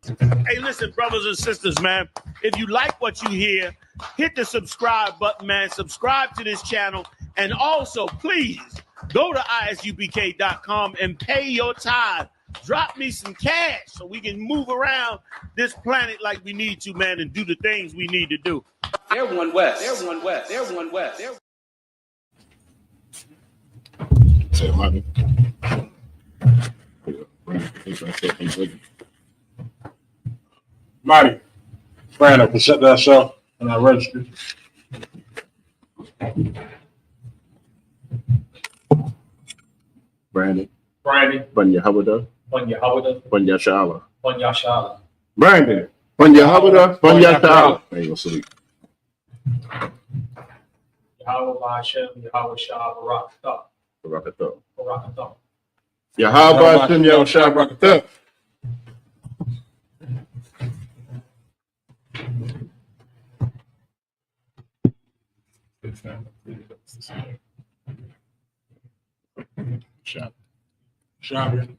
Hey, listen, brothers and sisters, man. If you like what you hear, hit the subscribe button, man. Subscribe to this channel. And also, please, go to isubk.com and pay your tithe. Drop me some cash so we can move around this planet like we need to, man, and do the things we need to do. They're one West. They're one West. They're one West. They're... Say, Marty. Marty, Brandon, can set that show and I registered. Brandon. Banya Hawada. Banya Shala. Brandon. Banya Hawada. Banya Shala. There you go, sleep. Yahweh Hashem, Yahweh Shah, Barakatah. Barakatah. Yahweh Hashem, Yahweh Shah, Barakatah. Shabbat.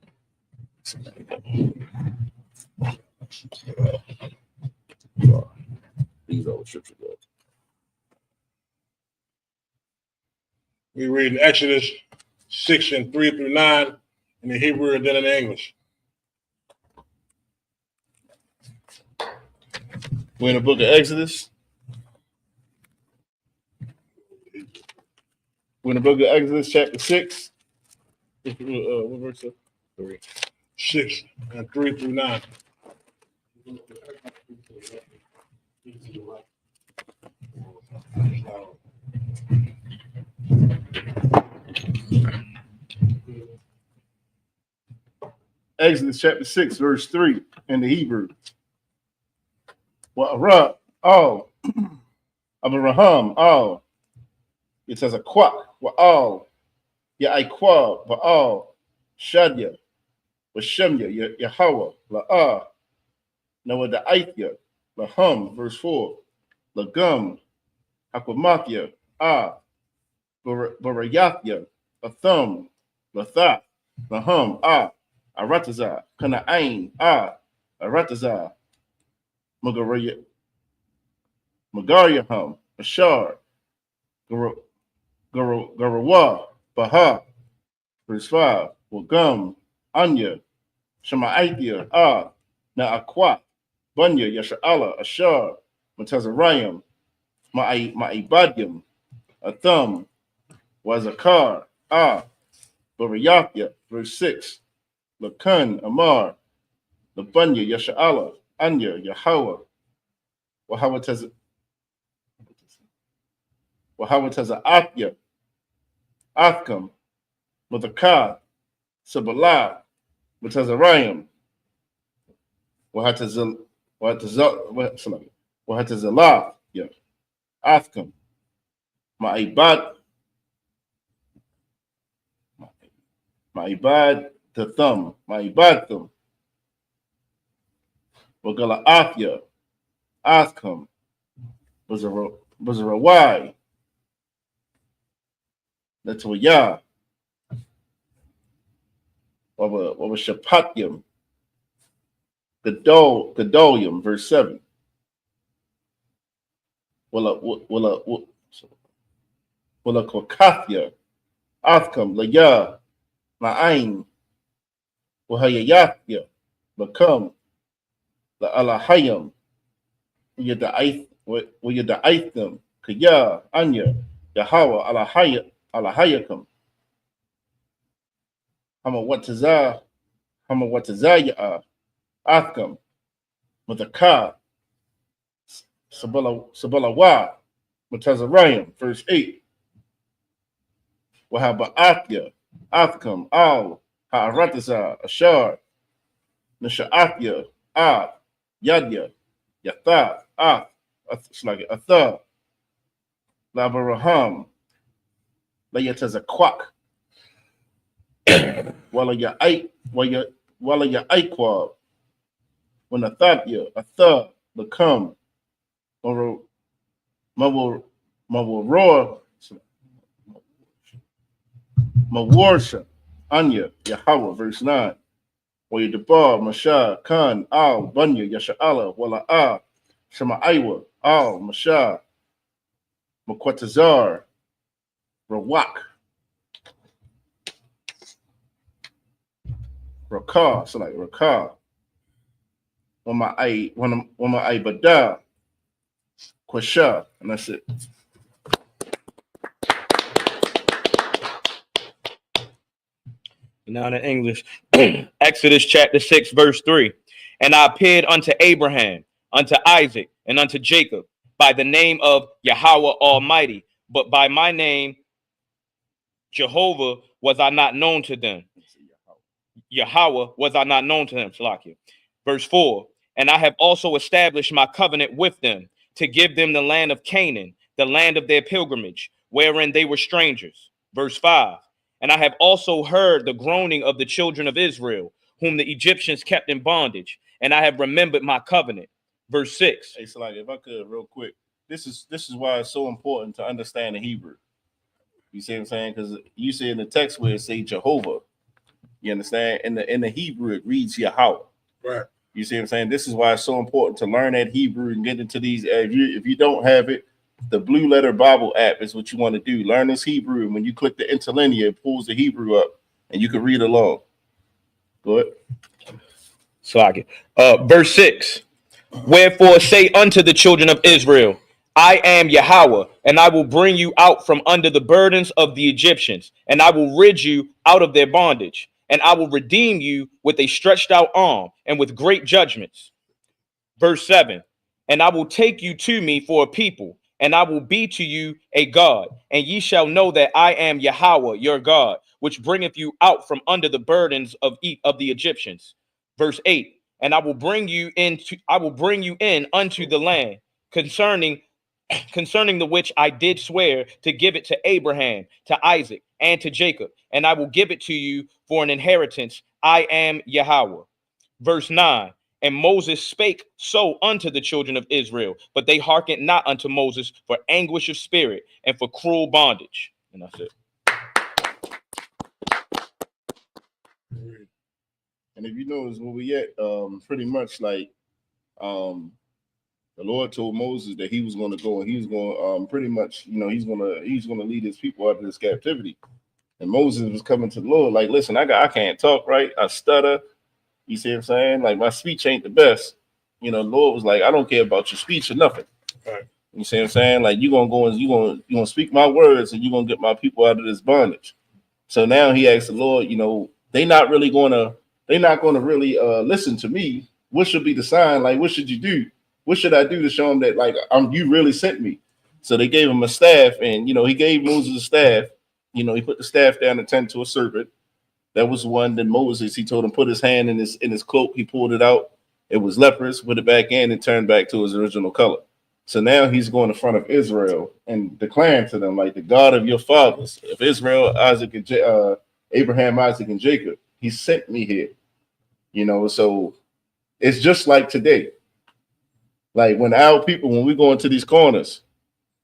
These are the scriptures. We read Exodus 6 and 3 through 9 in the Hebrew and then in the English. We're in the book of Exodus. We're in the book of Exodus, chapter 6. What verse? 3. 6 and 3 through 9. Exodus chapter 6, verse 3 in the Hebrew. Wa'ara, all. Abraham, all. It says a quack, wa'al. Ya'aiqua, ba'al. Shadya, Washemya, Yahweh, La'ah. Noah the Aithya, Lahum, verse 4. Lagum, Aquamathia, Barayathya, Athum, Lathath, Lahum, Aratazah, Kana'ain, Aratazah, Magaryahum, Ashar, Garawa, Baha, verse 5, Wagum, Anya, Shema'aithia, Na'akwat, Bunya, Yasha'ala, Ashar, Matazarayim, Ma'ibadyam, Athum, Wazakar, Barayathya, verse 6, Lakun, Amar, Labunya, Yasha'ala, Anya, Yahweh, Wahawataza Athkam, Muthakad, Sabalah, Matazarayim, Wahatazalah, Athkam, Ma'ibad Tathum, Ma'ibadthum, Wagala'athya, Athkam, Bazarawai, Natwaya, Wabashapatyam, Gadolium, verse 7. Wala Kwakathya, Athkam, Laya, Ma'ain, Wahayayathya, Lakam, La Alahayam, Wayada'aitham, Kaya, Anya, Yahweh, Alahayakam, Hamawatazah, Athkam, Muthakah, Sabalawa, Matazarayim, verse 8. Wahaba'athya, Athkam, Al, Ha'aratazah, Ashar, Nisha'athya, Yadya, Yatha, it's like Atha, Labaraham, Layatazakwak, Wala Ya'aiqwa, when Athathya, Atha, Lakam, Mawarsha, Anya, Yahweh, verse 9. Waydabar, Masha, Khan, Al, Banya, Yasha'ala, Wala Shema Iwa, Al, Masha, Makwatazar, Rawak, Rakah, so like Rakah, Wama Bada, Kwasha, and that's it. Now in English, Exodus chapter 6, verse 3. And I appeared unto Abraham, unto Isaac, and unto Jacob by the name of Yahweh Almighty, but by my name Jehovah was I not known to them. Yahweh was I not known to them. Salakia. Verse 4. And I have also established my covenant with them to give them the land of Canaan, the land of their pilgrimage, wherein they were strangers. Verse 5. And I have also heard the groaning of the children of Israel, whom the Egyptians kept in bondage, and I have remembered my covenant. Verse 6. Hey, so like, if I could, real quick, this is why it's so important to understand the Hebrew. You see what I'm saying? Because you see in the text where it say Jehovah, you understand? In the Hebrew, it reads Yahweh. Right. You see what I'm saying? This is why it's so important to learn that Hebrew and get into these. If you don't have it, the Blue Letter Bible app is what you want to do. Learn this Hebrew, and when you click the interlinear, it pulls the Hebrew up, and you can read along. Go ahead. Salakia. Verse 6. Wherefore say unto the children of Israel, I am Yahweh, and I will bring you out from under the burdens of the Egyptians, and I will rid you out of their bondage, and I will redeem you with a stretched out arm and with great judgments. Verse 7. And I will take you to me for a people, and I will be to you a God, and ye shall know that I am Yahweh your God, which bringeth you out from under the burdens of the Egyptians. Verse 8. And I will bring you in unto the land concerning the which I did swear to give it to Abraham, to Isaac, and to Jacob, and I will give it to you for an inheritance. I am Yahweh. Verse 9. And Moses spake so unto the children of Israel, but they hearkened not unto Moses for anguish of spirit and for cruel bondage. And that's it. And if you notice where we at, pretty much like the Lord told Moses that he was going to go and he was going to pretty much, he's going to lead his people out of this captivity. And Moses was coming to the Lord like, listen, I can't talk right. I stutter. You see what I'm saying? Like my speech ain't the best. The Lord was like, I don't care about your speech or nothing. Right. You see what I'm saying? Like you're going to go and you're going to speak my words and you're going to get my people out of this bondage. So now he asked the Lord, they're not going to really listen to me. What should be the sign? Like, what should you do? What should I do to show them that like you really sent me? So they gave him a staff, and he gave Moses a staff. He put the staff down and turned to a serpent. That was one. Then Moses, he told him put his hand in his cloak. He pulled it out. It was leprous. Put it back in and turned back to his original color. So now he's going in front of Israel and declaring to them like the God of your fathers, of Israel, Abraham, Isaac, and Jacob. He sent me here. So it's just like today. Like when we go into these corners,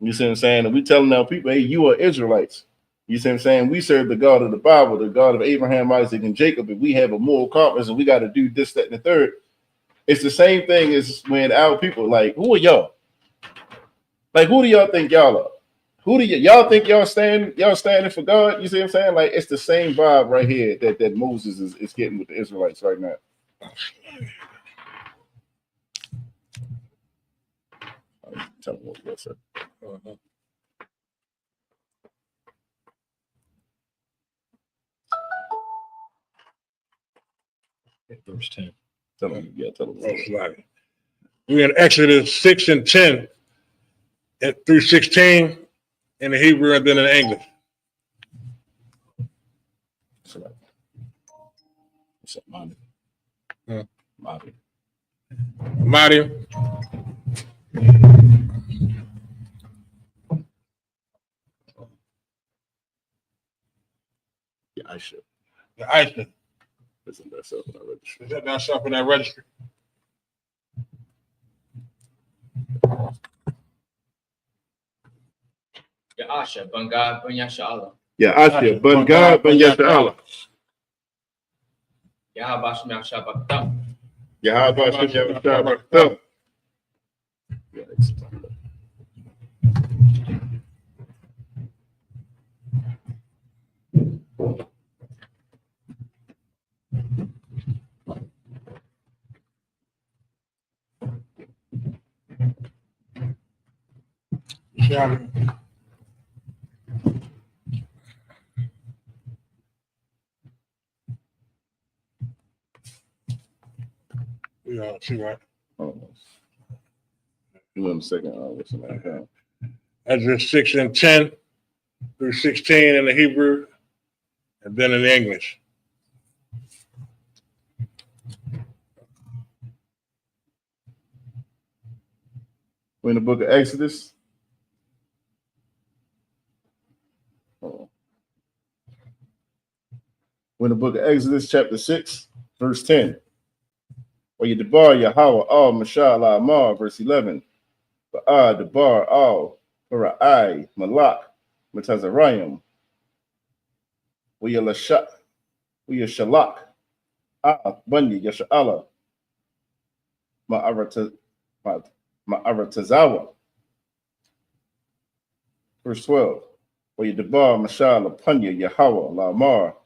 you see what I'm saying? And we telling our people, hey, you are Israelites. You see what I'm saying? We serve the God of the Bible, the God of Abraham, Isaac, and Jacob. If we have a moral compass and we got to do this, that, and the third, it's the same thing as when our people like, who are y'all? Like, who do y'all think y'all are? Who do y'all think y'all standing for God? You see what I'm saying? Like, it's the same vibe right here that Moses is getting with the Israelites right now. Tell me what's up. Verse 10. Tell them. We're in Exodus 6 and 10 through 16 in the Hebrew and then in English. What's up, Monty? Marty. Yeah, I should. The Iceland. Isn't that stuff in that registry? Is that not something in that registry? Ya Asha, Banga, Bunya Shala. Yeah, I should. But God, but yes, Allah. Yahweh Hashem Yahshua Barakatuh. Yahweh Hashem Yahweh Barakatuh. Yeah. Yeah, see right. Give him a second. What's the name? Exodus 6 and 10 through 16 in the Hebrew, and then in the English. We're in the book of Exodus. We're in the book of Exodus, chapter 6, verse 10. Or you debar Yahweh all Mashallah Amar, verse 11. Ba'ah debar all Para'ai Malak Matazarayim. We Shalak Bunyi Yasha'ala Ma'aratazawa. Verse 12. Or you debar Mashallah Punya Yahweh Lamar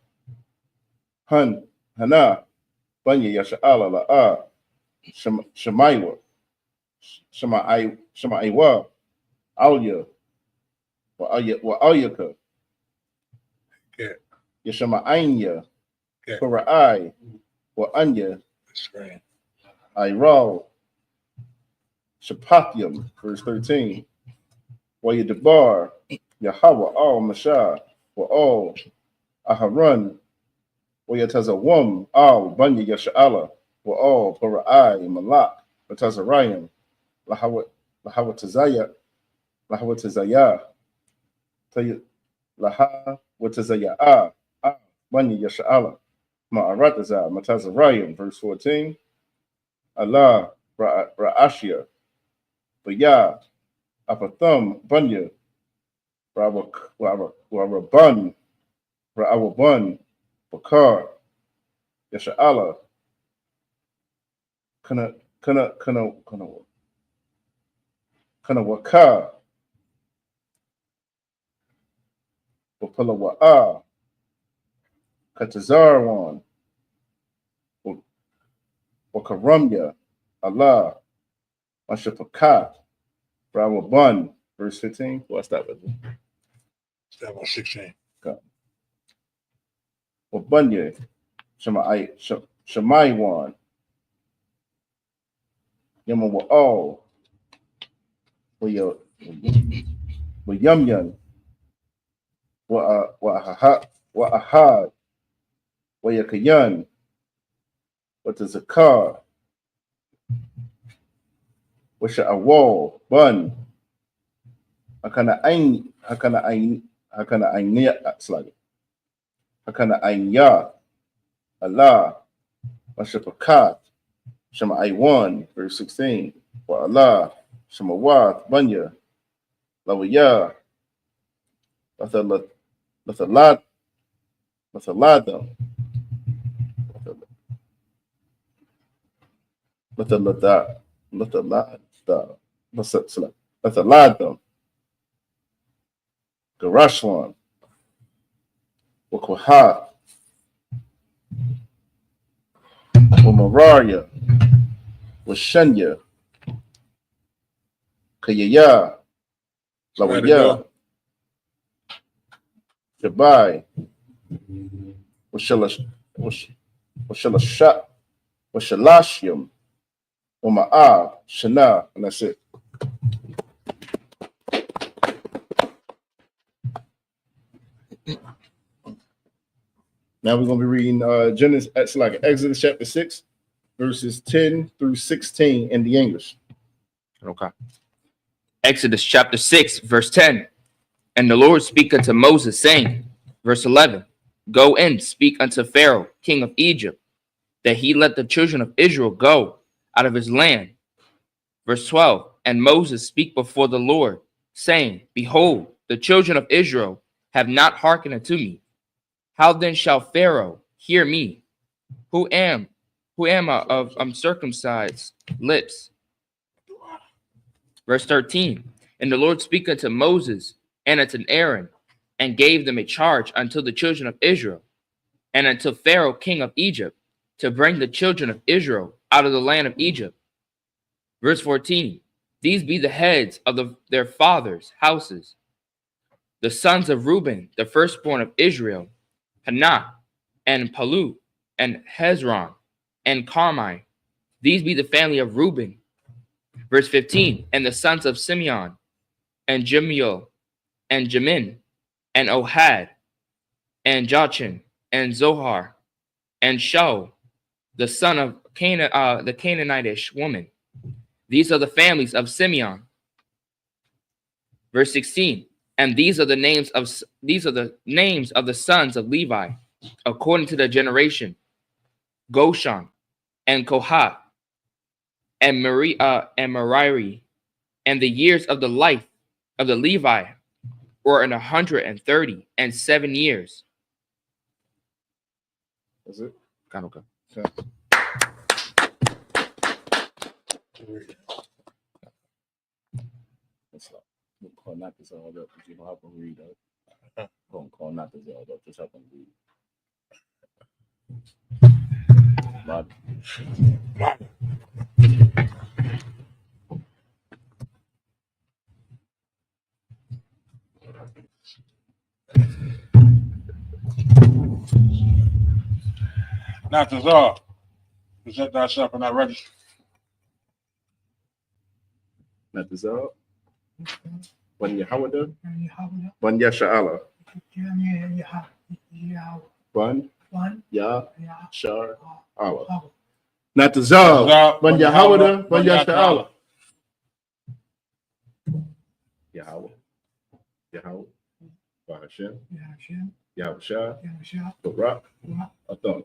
Hun Hana Bunya Yasha'ala La'a Shemaiwa Shemaiwa Alya wa Alyaka Yashama'anya Para'ai wa Anya Iral Shapathium. Verse 13. Wa Yadabar Yahweh all Mashah wa all Aharon Wayatazawam al Banya Yasha'ala wa all Para'ai Malak Matazarayim Lahawatazaya Lahawatazaya Banya Yasha'ala Ma'arataza Matazarayim. Verse 14. Allah Ra'ashia Baya Apathum Banya Ra'awaban Bakar Yasha'ala Kana Waka Wapala Wa'a Katazarwan Wakaramya Allah Mashapakat Rawaban. Verse 15. What's that with? That was 16. Wabanya Shamaiwan Yama wa all Yamyan wa Ahad wa Yakayan wa Tazakar wa Sha'awal Bun Hakana Anya Allah Mashapakat Shema I1, verse 16. Wa Allah Shemawath Banya Lawaya Lathaladam Lathaladam Garashwan Wakwahat Wamararia Washanya Kayaya Lawaya Jabai Washalashim Wama'a Shana. And that's it. Now we're going to be reading Exodus chapter 6, verses 10 through 16 in the English. Okay. Exodus chapter 6, verse 10. And the Lord spake unto Moses, saying, verse 11, Go in, speak unto Pharaoh, king of Egypt, that he let the children of Israel go out of his land. Verse 12, And Moses speak before the Lord, saying, Behold, the children of Israel have not hearkened unto me. How then shall Pharaoh hear me? who am I of uncircumcised lips. Verse 13. And the Lord spake unto Moses and unto Aaron, and gave them a charge unto the children of Israel, and unto Pharaoh king of Egypt, to bring the children of Israel out of the land of Egypt. Verse 14. These be the heads of their fathers' houses. The sons of Reuben, the firstborn of Israel, Hanah, and Palu, and Hezron, and Carmi. These be the family of Reuben. Verse 15. And the sons of Simeon, and Jemuel, and Jamin, and Ohad, and Jachin, and Zohar, and Shaul, the son of the Canaanitish woman. These are the families of Simeon. Verse 16. And these are the names of the sons of Levi, according to their generation: Goshan, and Kohath, and Merari. And the years of the life of the Levi were 137 years. That's it. Okay. That's all. We'll call not this all up, but you don't have to read up. Don't call not this all up, just help them read. Bobby. Not this all. Present thyself in that register. Not this all. One Yahawada. One Yasha'ala. One Ya Shar Allah. Not the Zal. One Yahawada. One Yasha'ala. Yahweh. Yahweh. Bahashem. Yahushua. Barak. Athon.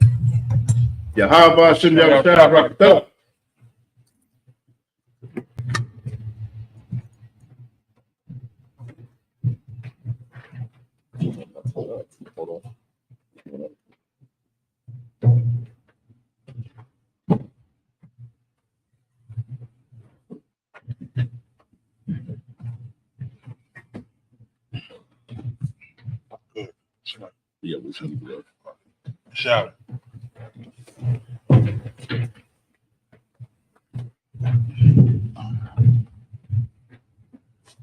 Yahweh Hashem Yahushua Barak. Hold on. Yeah, we should do that. Shout.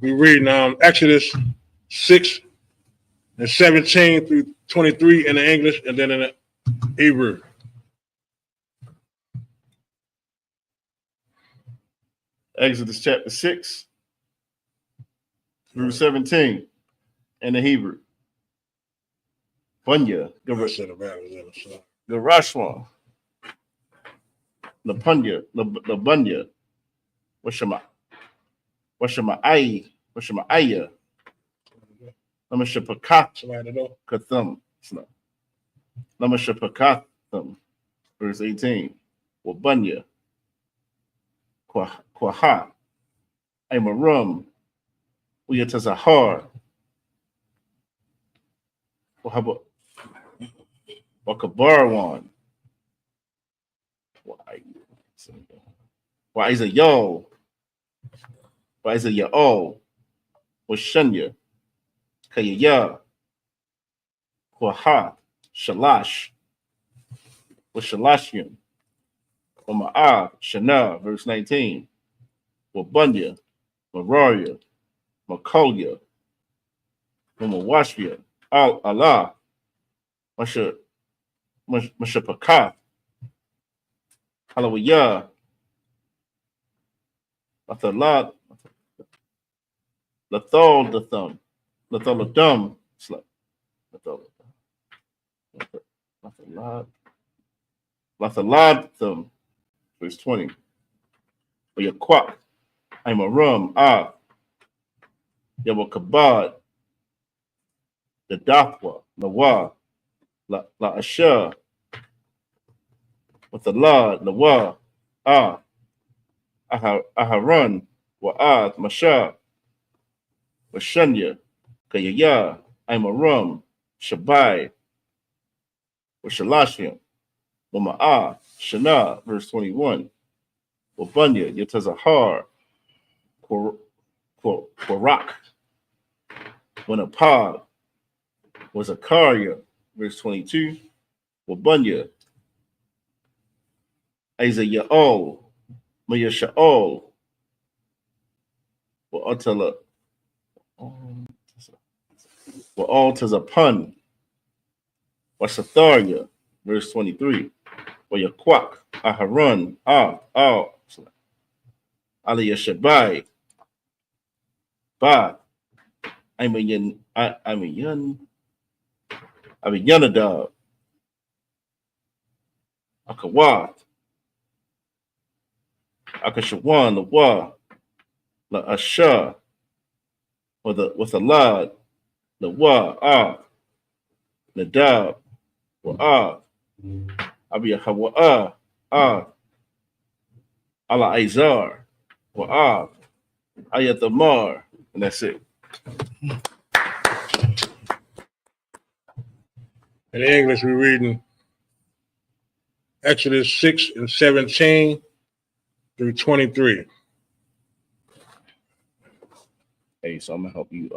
We read Exodus 6 and 17 through 23 in the English and then in the Hebrew. Exodus chapter 6 through 17 in the Hebrew. Bunya, Garashwan, Lapunya, Labunya, Washama Ai, Washama Aya, Lamashapakath, Kathum, Lamashapakathum, verse 18, Wabunya, Kwaha, Amarum, Uyatazahar, Wahaba. Wakabarwan. Why is it yo? Why is it ya oh? Washunya. Kayaya. Kwaha. Shalash. Washalashim. Wama'ah. Shana. Verse 19. Wabunya. Mararia. Makolia. Wamawashvia. Allah. Mashapakath, Hallelujah, Lathalad, Lathol, the thumb, Lathaladum, Lathalad, thumb, verse 20. Yaquak, I'm a rum, Yawakabad, the Dathwa, Nawa, La Asher, with the Lord, Lawa, Aharon, Wa'ad, Masha, Washunya, Kayaya, Amarum, Shabai, Washalashim, Ma'ah, Shana, verse 21. Wabunya, Yatazahar, Korak, Wanapad, was Akaria, verse 22. Wabunya, Isaiah, Mayasha'ol, Wa'atala, Wa'altazapun, Wasatharia, verse 23. Wayakwak, Aharon, Aliyashabai, Ba, Aviyanadab, Akawat, Akashawan, Lawa, La Asha, with a lad, Lawa, Nadab, Wa'ah, Abiyahawa, Ala Izar, Wa'ah, Ayathamar, and that's it. In English, we're reading Exodus 6 and 17 through 23. Hey, so I'm gonna help you.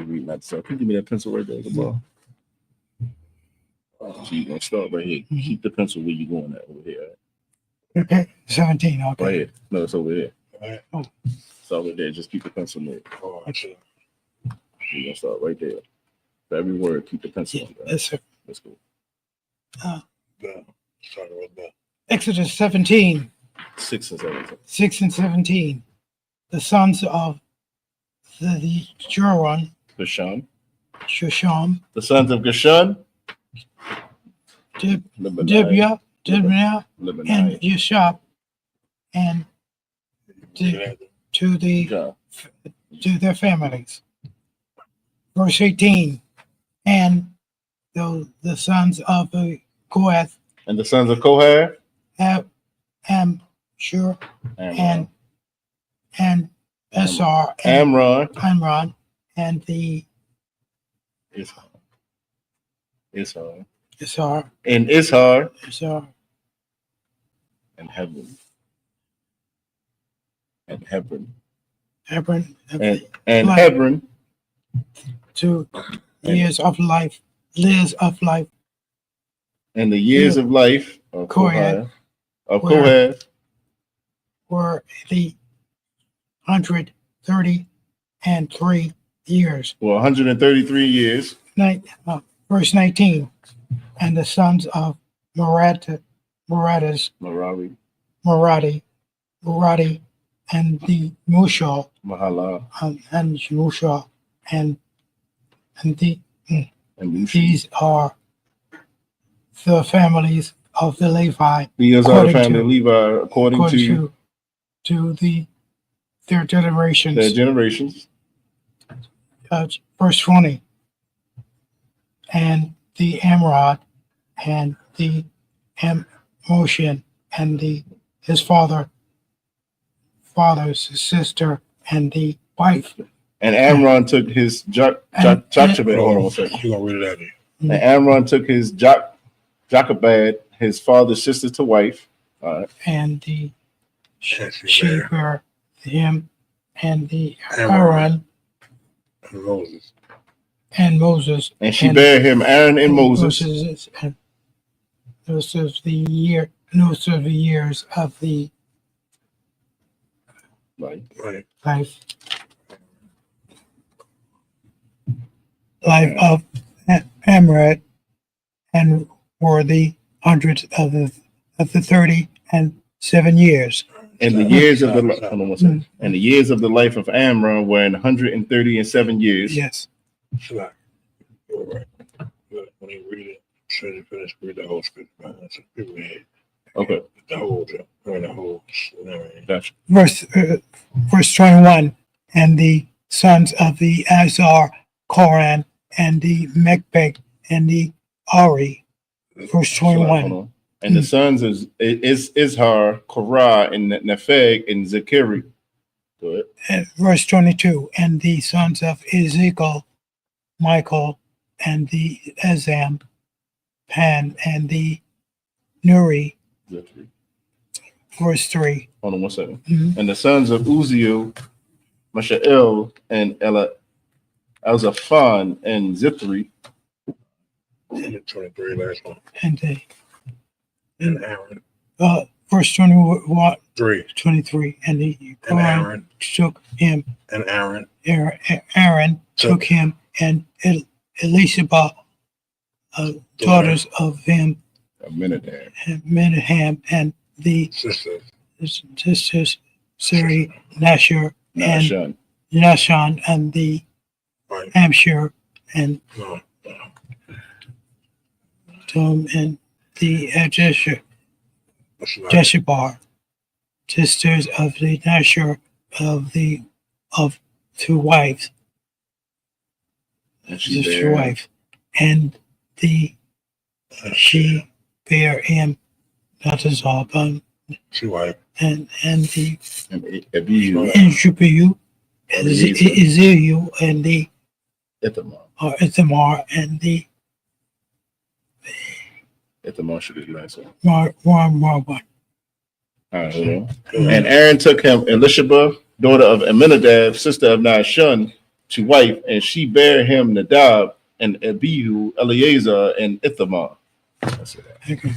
Read that stuff. Can you give me that pencil right there, ball? So you're gonna start right here. Keep the pencil where you're going at over here. Okay, 17. Okay. Right here. No, it's over here. Right. Oh. It's over there. Just keep the pencil there. Oh, I see. You're gonna start right there. For every word, keep the pencil. Yeah, on, right? yes, sir. Let's go. Start right there. Exodus 17, 6 and 17. 6 and 17. The sons of the Joran, Gershon. Shusham, The sons of Gershon. Dibia, Dibna, and Lebanon. Yeshab, and to their families. Verse 18. And the sons of the Kohath, And the sons of Kohath. Amshur, and Esar, and Amron. and the Ishar. Esar, And Ishar. And Hebron. And Hebron. Hebron, And life. Hebron. 2 years of life, years of life, And the years of life of Kohath. Kohath. were the 133 years. Well, 133 years. Verse 19. And the sons of Merari, and the Mushal, Mahala. and Mushal, and And these are the families of the Levi, these are the family of Levi according to their generations. their generations. Verse 20. And the Amrod, and the Moshe, and his father's sister, and the wife. And Amron took his Jochebed. Hold on a second. You're going to read it out here. And Amron took his Jochebed, his father's sister, to wife. And the Yes, she bare him, and the Aaron And Moses. and Moses. And she bare him Aaron and Moses. And those of the years of the Right. life of Amrad, and were the hundreds of the 37 years. And the years of the hold on one second. And the years of the life of Amron were 137 years. Yes. You're right. When you read it, try to finish, read the whole script. That's a big head. Okay. The whole. Gotcha. Verse 21. And the sons of the Azar, Koran, and the Mekbek, and the Ari. Verse 21. And the sons is Izhar, Korah, and Nepheg, and Zechari. Go ahead. Verse 22. And the sons of Ezekiel, Michael, and the Ezam, Pan, and the Nuri, Zithri. verse 3. Hold on 1 second. Mhm. And the sons of Uziel, Mishael, and Elzaphan, and Zithri, 23 last one. And they, And Aaron. verse 21, 3. 23. And the And Quran Aaron. took him, And Aaron. Aaron took him, and Elisheba, daughters of him, Aminadab, Menaham, and the Sisters. sisters, Sari, Nashir, and Nahshon, Nashon, and the Right. Amshir, and No. Tom, and the That's not. Jeshabar, sisters of the Nashir of two wives, and the she two bare wives, and she bare him Natazabon, She white. and the and Abihu, Jupiu, Eliezer, Ezekiel, and the Ithamar. Ithamar, and the Ithamar should be the last one. Marwan. All right, hold on. And Aaron took him Elisheba, daughter of Aminadab, sister of Nahshon, to wife, and she bare him Nadab, and Abihu, Eleazar, and Ithamar. That's it. Okay.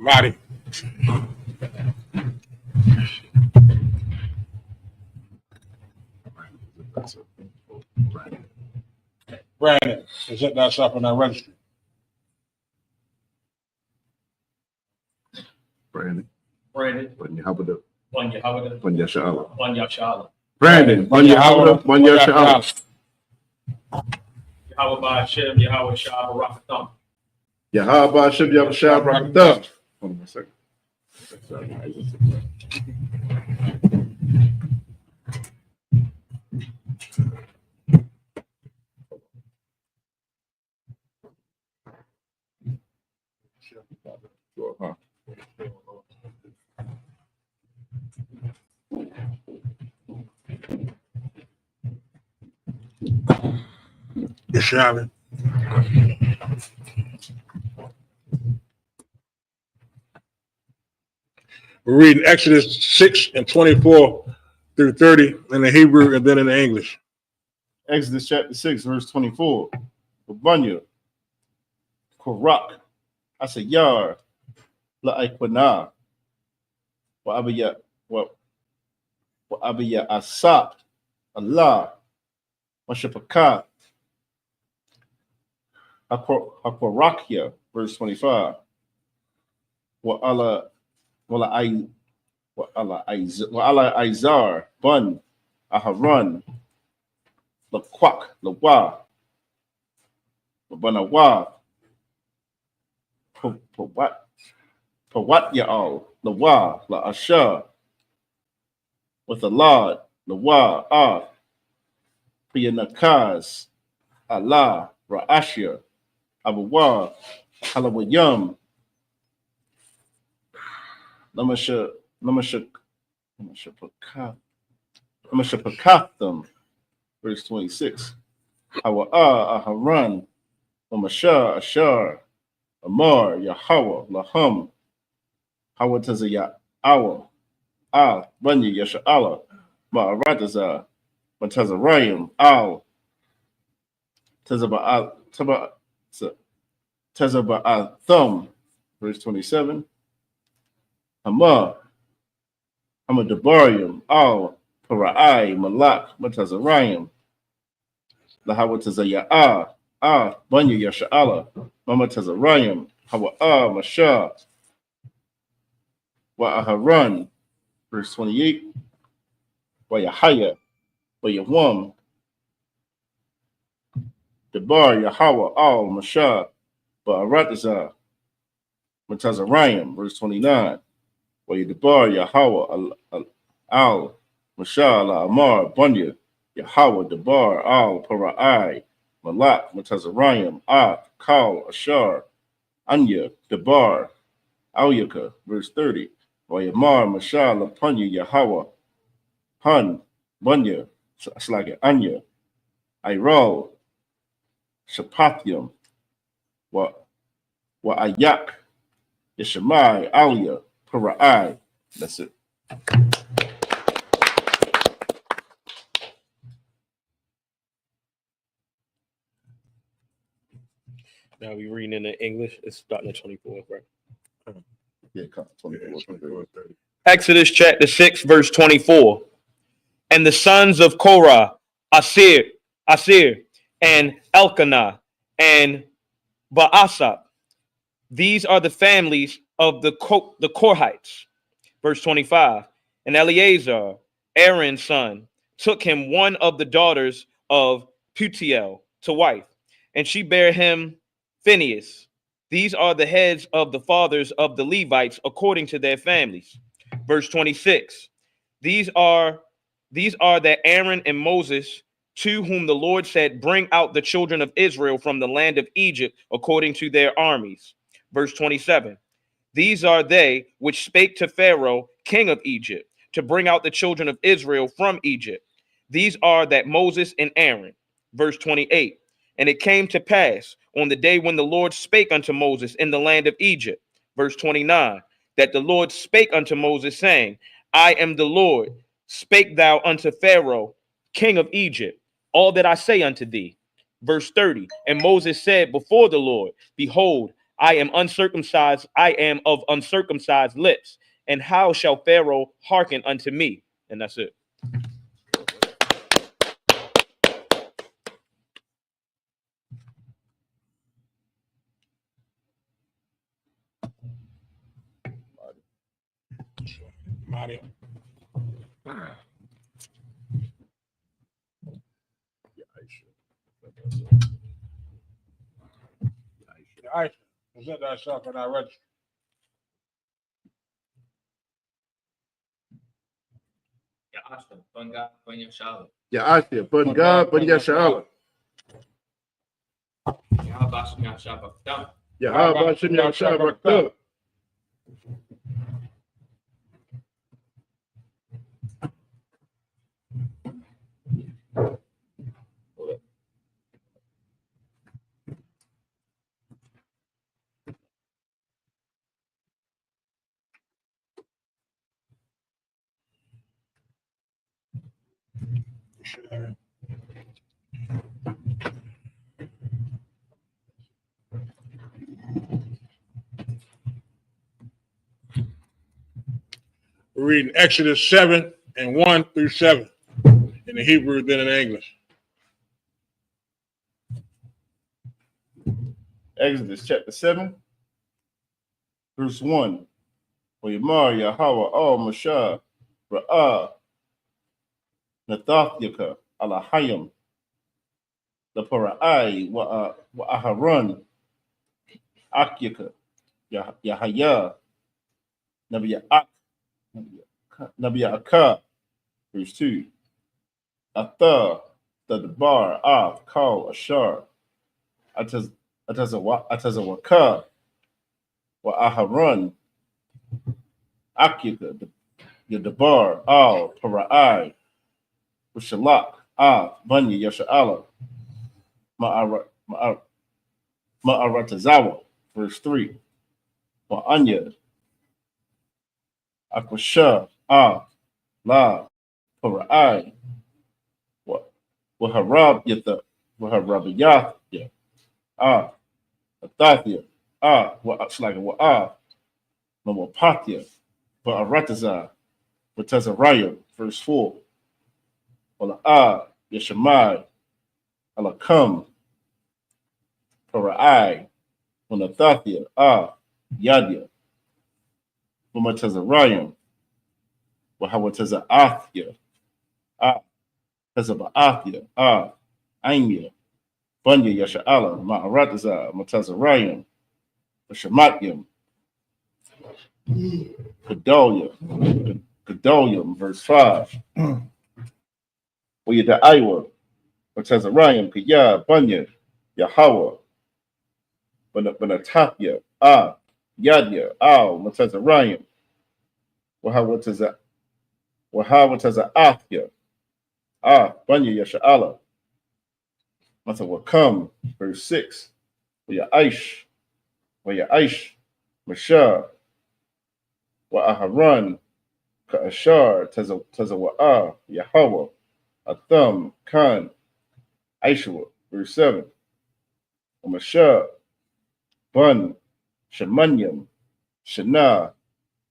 Roddy. That's it. Right. Brandon. Is that not up on our registry? Brandon, Brandon, when you help it, one Yahweh, when Yashala. one Yashala. Brandon, when you help it, when Yashala. Yahweh by Hashem, Yahweh Shah, Barakatham. Yahaba Shib Yabashab Rakatah. Hold on 1 second. Huh? Yes, Shabbat. We're reading Exodus 6 and 24 through 30 in the Hebrew and then in the English. Exodus chapter 6, verse 24. Bunya, Korak, Asayar, La Aikwana, Wa Abiya Asap, Allah, Mashapaka, Hakwarakia, verse 25. Wa Allah Izar, Bun, Aharon, Laquak, Lawa, Banawa, Pawat Ya'al, Lawa, La Asha, with a Lord, Lawa, Ah, Piyanakaz, Allah, Ra'ashia, Abawa, Halawayam, Namashapakatham, verse 26. Hawa'a, Aharan, Lamasha, Ashar, Amar, Yahweh, Laham, Hawataza Ya'awa, Al, Banya, Yasha'ala, Ma'arataza, Matazarayim, Al, Tazaba'athum, verse 27. Hama, Hamadabarium, Al, Para'ai, Malak, Matazarayim, Lahawataza Ya'a, Ah, Banya, Yasha'ala, Mama Tazarayim, Hawa'a, Masha, Wa'aharan, verse 28. Wa'yahaya, Wa'yawam, Debar, Yahweh, Al, Masha, Ba'arataza, Matazarayim, verse 29. Wa'yadabar, Yahweh, Al, Masha, La Amar, Bunya, Yahweh, Debar, Al, Para'ai, Malak, Matazarayim, Kal, Ashar, Anya, Debar, Alyaka, verse 30. Wa'yamar, Masha, La Punya, Yahweh, Hun, Bunya, Slaga, Anya, Iro, Shapathium, Wa Ayak, Yeshamai, Alia, Para'ai. That's it. Now we reading in the English. It's starting at 24, right? Yeah, 24. Exodus chapter 6, verse 24. And the sons of Korah, Asir, and Elkanah, and Baasap. These are the families of the Korhites. Verse 25. And Eleazar, Aaron's son, took him one of the daughters of Putiel to wife, and she bare him Phinehas. These are the heads of the fathers of the Levites according to their families. Verse 26. These are that Aaron and Moses, to whom the Lord said, bring out the children of Israel from the land of Egypt according to their armies. Verse 27. These are they which spake to Pharaoh, king of Egypt, to bring out the children of Israel from Egypt. These are that Moses and Aaron. Verse 28. And it came to pass on the day when the Lord spake unto Moses in the land of Egypt. Verse 29. That the Lord spake unto Moses, saying, I am the Lord. Spake thou unto Pharaoh, king of Egypt, all that I say unto thee. Verse 30. And Moses said before the Lord, behold, I am uncircumcised, I am of uncircumcised lips. And how shall Pharaoh hearken unto me? And that's it. Mario. I present thyself in our registry. Ya Ashta, Banga, Banya Shala. Ya Asia, Banga, Banya Sha'ala. Ya Bashim Ya Shabbat. Dam. Ya Habashim Ya Shabakta. We're reading Exodus 7 and 1 through 7 in the Hebrew, then in English. Exodus chapter 7, verse 1. Yamar Yahweh al Mashah Ra'ah Nathathika Alahayim the Para'ai wa Aharon Akyaka Yahaya Nabiya Akah, verse 2. Atha the Bar Av Kal Ashar Atazawaka wa Aharon Akyaka the Debar Al Para'ai Ushalak Av Banya Yasha'ala Ma'aratazawa, verse 3. Anya Akwasha La Para'ai Waharab Yatha Waharabiyath Athathia Wa'aslaga Mawapathia Ba'arataza Watazaraya, verse 4. Yashamai Alakam Para'ai Wanathathia Yadia Wamatazarayim Wahawatazaathia Tazabaathia Aimia Bunya Yasha'ala Ma'arataza Matazarayim Shamatyam Gedolim, verse 5. Uyada Iowa, Matazarayim, Kaya, Bunya, Yahweh, Banatapia, Yadia, Al, Matazarayim, Wahawataza Wahawa taza Athya. Banya Yasha'ala. Mata Wakam, verse 6. Wa Aish, Mashah, Wa Aharon, Ka'ashar, Taza Wa'a, Yahweh, Atham, Khan, Aishwa, verse 7. Mashah, Bun, Shamanyam, Shana,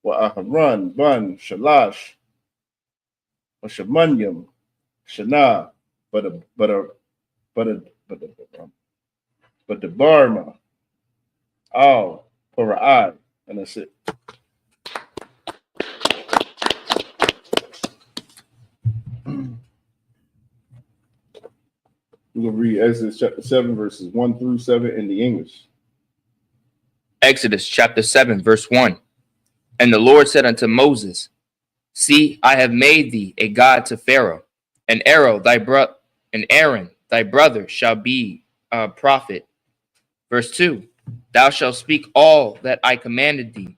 Wa Aharon, Bun, Shalash, Shamanyam, Shana, but the Barma, Al, Para'ai, and that's it. We're going to read Exodus chapter 7, verses 1 through 7 in the English. Exodus chapter 7, verse 1. And the Lord said unto Moses, See, I have made thee a god to Pharaoh, and Aaron thy brother shall be a prophet. Verse 2. Thou shalt speak all that I commanded thee,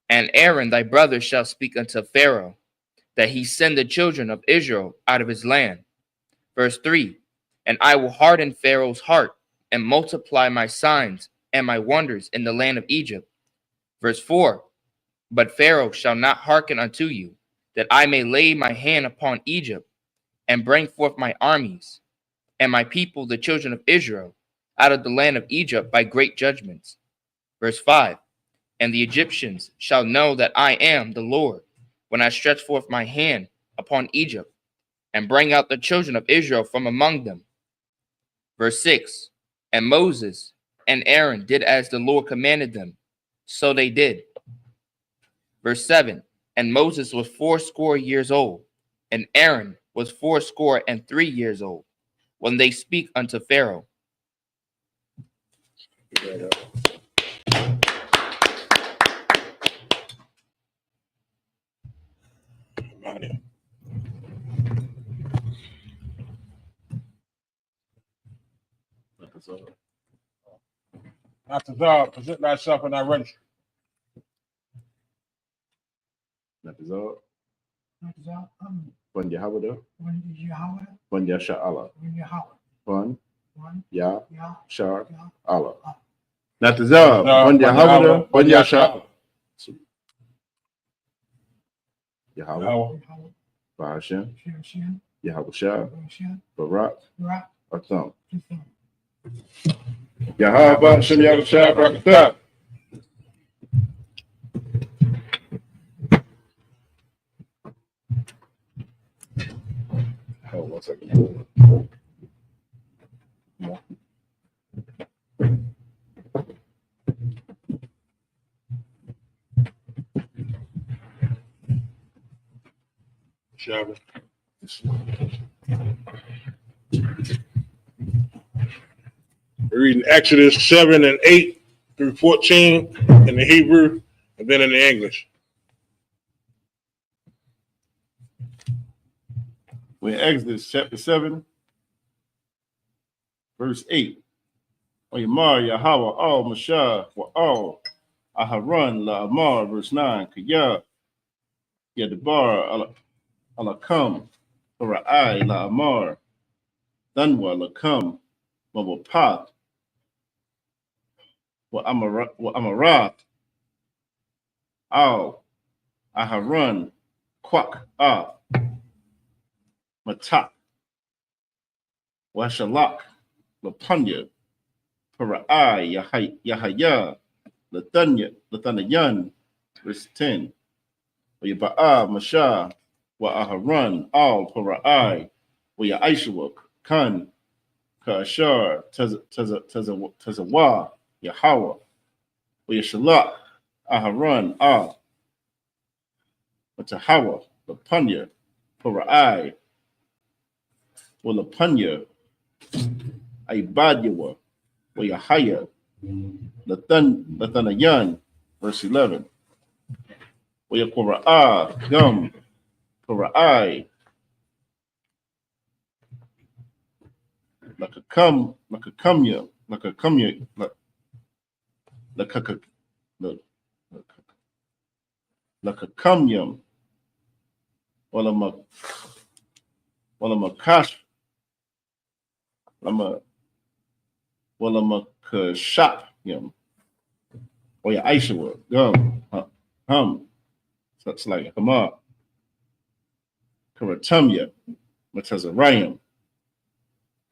and Aaron thy brother shall speak unto Pharaoh, that he send the children of Israel out of his land. Verse 3. And I will harden Pharaoh's heart, and multiply my signs and my wonders in the land of Egypt. Verse 4. But Pharaoh shall not hearken unto you, that I may lay my hand upon Egypt, and bring forth my armies, and my people, the children of Israel, out of the land of Egypt by great judgments. Verse 5. And the Egyptians shall know that I am the Lord, when I stretch forth my hand upon Egypt, and bring out the children of Israel from among them. Verse 6. And Moses and Aaron did as the Lord commanded them, so they did. Verse 7. And Moses was 80 years old, and Aaron was 83 years old, when they speak unto Pharaoh. After thou present thyself in thy registry. Bun Yahweh, Bun Yasha'Allah, Bun Ya Shar Allah. Natazah, Bun Yahweh, Bun Yasha'Allah. Yahweh, Bahashem, Yahweh Shah, Barak, Atham. Yahweh Bahashem, Yahweh Shah, Barak Atham. Hold 1 second. Shabbat. We're reading Exodus 7 and 8 through 14 in the Hebrew and then in the English. We're in Exodus chapter 7, verse 8. Oyamar Yahweh al Mashah wa al Aharon la Amar, verse 9. Kaya Yadabar alakam Ra'ai la Amar Danwa lakam Mawapat wa Amarat al Aharon Kwak Matak Washalak Lapunya Para'ai Yahaya Latanayan, verse 10. Yaba'a Mashah wa Aharon al Para'ai wa Ya'ishwa Khan Ka'ashar Tazawa Yahweh wa Yashalak Aharon al Matahawa Lapunya Para'ai wa Lapunya Ibadyawa wa Yahaya Latanayan, verse 11. Wa Yakora'a Gum Para'ai Lakakamya Lakakamyam Walamakash, Walamakashap, yum, or your Aisha word, gum, so it's like Hamar, Karatumya, Matazarayam,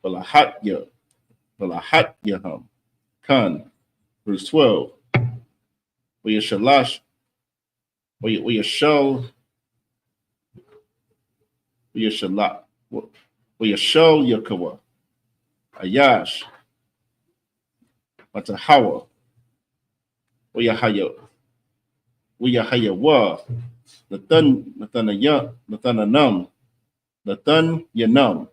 Valahatya, Khan, verse 12, where your Shalash, where your show, where your Shalak, where your show, Yakawa, Ayash, Matahawa, where your Hayawa, Nathananum, Nathan Yanum,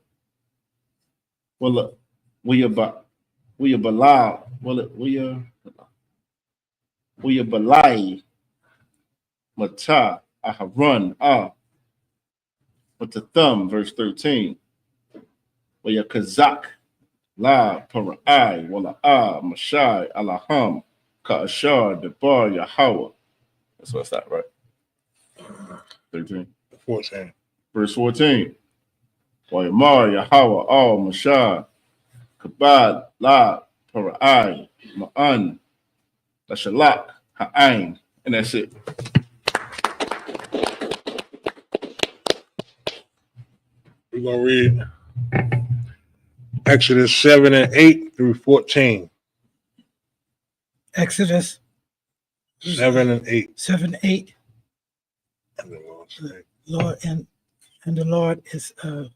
well, where your Balal, where your Balai, Mata, Aharon, with the thumb, verse 13, where your Kazak, La, Para'ai, Wala, Mashai, Alaham, Ka'ashar, Debar, Yahweh. That's what's that, right? 13. 14. Verse 14. Wayamar, Yahweh, Al, Mashah, Kabad, La, Para'ai, Ma'an, Lashalak, Ha'ain. And that's it. We're going to read Exodus 7 and 8 through 14. Exodus 7 and 8. 7, 8. And the Lord said, Lord, and the Lord is and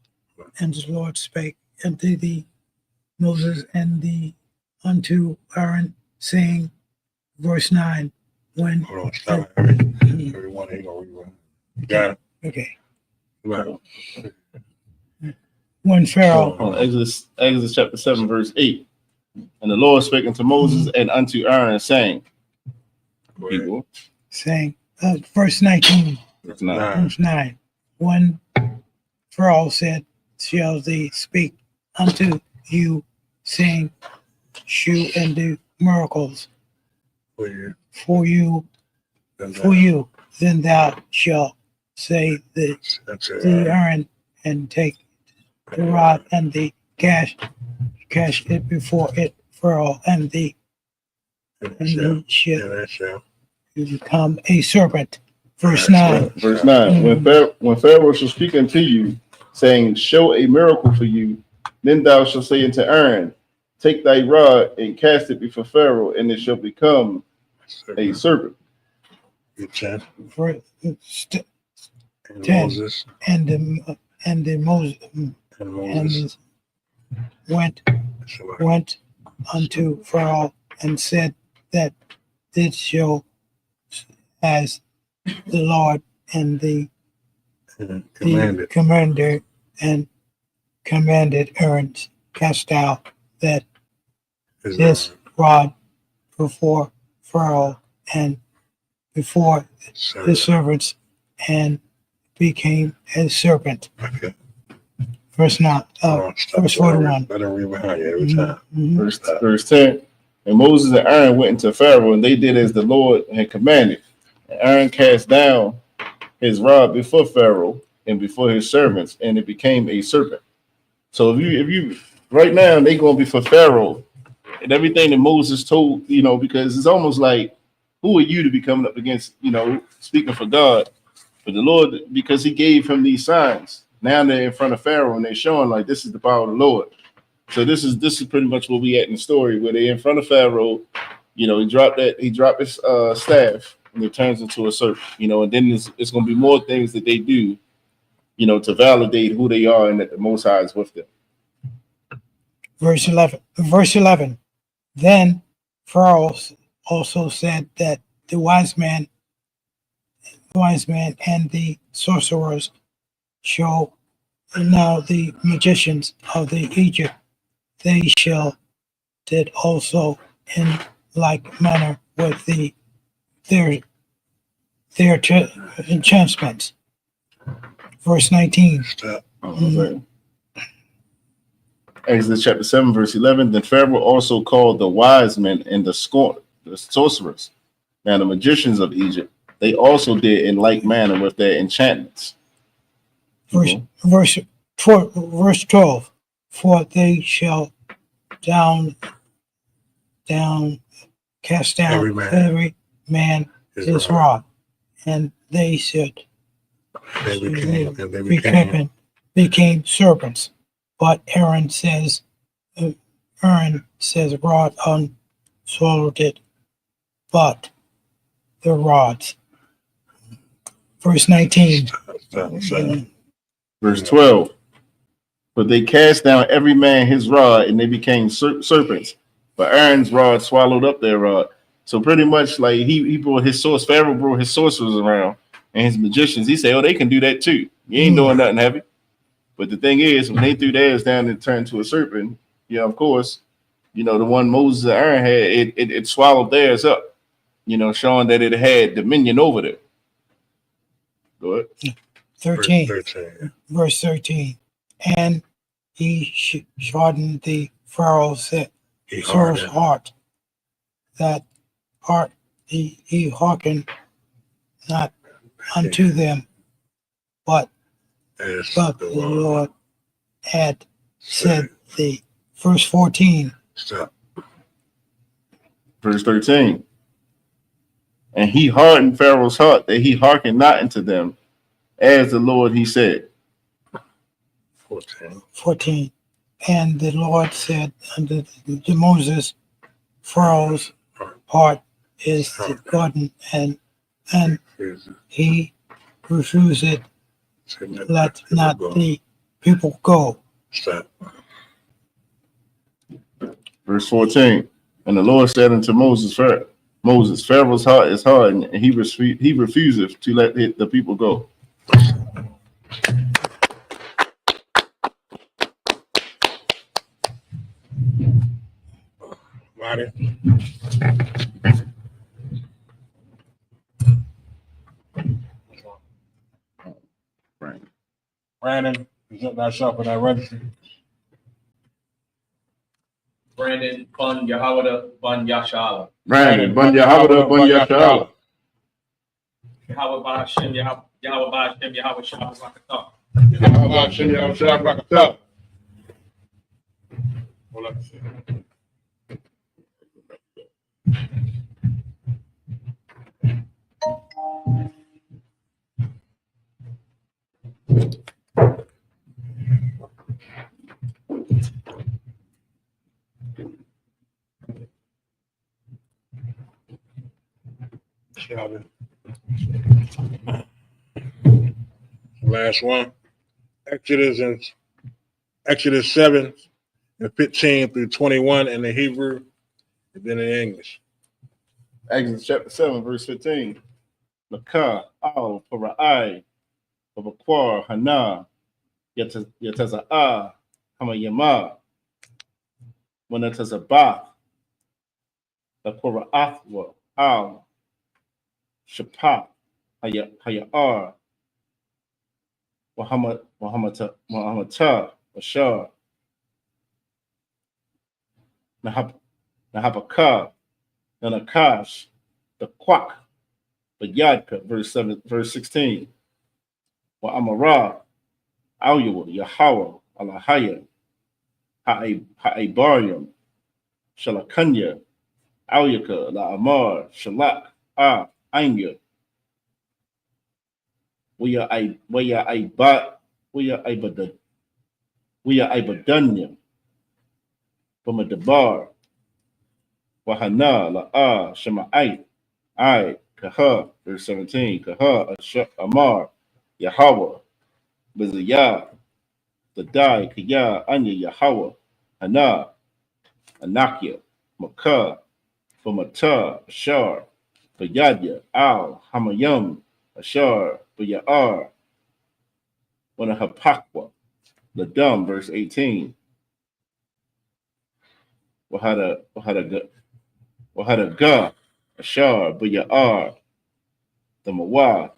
the Lord spake unto the Moses and unto Aaron, saying, verse 9, when hold on, stop everyone ain't gonna read one. You got it? okay, Right. when Pharaoh Exodus chapter 7, verse 8. And the Lord spake unto Moses and unto Aaron, saying, people, saying, verse 19, verse 9. verse 9, when Pharaoh said, shall they speak unto you, saying, shew and do miracles for you, then thou shalt say the Aaron, and take the rod and the cash it before it Pharaoh, and he shall become a serpent. Verse 9. Verse 9. When Pharaoh shall speak unto you, saying, show a miracle for you, then thou shalt say unto Aaron, take thy rod and cast it before Pharaoh, and it shall become a serpent. Verse 10. Moses. And Moses went unto Pharaoh and said that this show as the Lord and the commander and commanded Aaron, cast out that this rod before Pharaoh and before the servants, and became a serpent. Okay. Verse 9, verse 41. Let him read behind you every time. Verse 10. And Moses and Aaron went into Pharaoh, and they did as the Lord had commanded. And Aaron cast down his rod before Pharaoh and before his servants, and it became a serpent. So if you right now, they're going to be for Pharaoh and everything that Moses told, because it's almost like, who are you to be coming up against, speaking for God? But the Lord, because he gave him these signs, now they're in front of Pharaoh and they're showing like this is the power of the Lord. So this is pretty much where we at in the story, where they're in front of Pharaoh. He dropped his staff, and it turns into a serpent. And then it's going to be more things that they do, to validate who they are and that the Most High is with them. Verse 11. Then Pharaoh also said that the wise man and the sorcerers show now the magicians of the Egypt, they shall did also in like manner with their enchantments. Verse 19. Exodus chapter 7, verse 11. Then Pharaoh also called the wise men and the sorcerers, now the magicians of Egypt. They also did in like manner with their enchantments. verse 12. For they shall cast down every man his rod, and they should became serpents. But Aaron says rod unswallowed it, but the rods. Verse 19. Verse 12. But they cast down every man his rod, and they became serpents. But Aaron's rod swallowed up their rod. So pretty much, like he brought his source. Pharaoh brought his sorcerers around and his magicians. He said, "Oh, they can do that too. You ain't doing nothing heavy." But the thing is, when they threw theirs down and turned to a serpent, yeah, of course, the one Moses and Aaron had, it swallowed theirs up. Showing that it had dominion over them. Go ahead. 13. Verse 13. And he hardened the Pharaoh's heart, that heart he hearkened not unto them, but the Lord had said. The verse 14. Verse 13. And he hardened Pharaoh's heart, that he hearkened not unto them, as the Lord he said. 14. And the Lord said unto Moses, Pharaoh's heart is hardened, and he refused it. Let not the people go. Verse 14. And the Lord said unto Moses, Pharaoh's heart is hardened, and he refuseth to let the people go. Brandon, present thyself in that register. Brandon Bun Yahawada Bun Yashala. Brandon Bun Yahawada Bun Yashala. Yahweh Ba'ashem Yahweh Ba'ashem Yahweh Shabbat Rakatah. Yahweh Hashem, Yahweh Shabbat Rakatah. Hold on. Last one. Exodus 7 and 15 through 21 in the Hebrew and then in English. Exodus chapter 7, verse 15. Lakah, Al, Para'ai, Babakwar, Hana, Yataza'ah, Hamayama, Wanatazabath, Lakora'athwa, Al, Shapah, Haya'ar, Wahamata, Bashar, Nahabakah, Nanakash, the Quack, the Yadka, verse 16. Wa Amara, Alyua, Yahweh, Alahaya, Ha'ibarium, Shalakanya, Alyaka, La Amar, Shalak, Anya. We are Ibadunya, from a Dabar, Wahana, La'a, Shema'ai, Kaha, verse 17, Kaha, Amar, Yahweh, Bezayah, the Dai, Kaya, Anya, Yahweh, Hana, Anakia, Makah, Famata, Ashar, Bayadya, Al, Hamayam, Ashar, Bayar, Wanahapakwa, the Dumb, verse 18. Wahada Ga, Ashar, Bayar, the Mawad,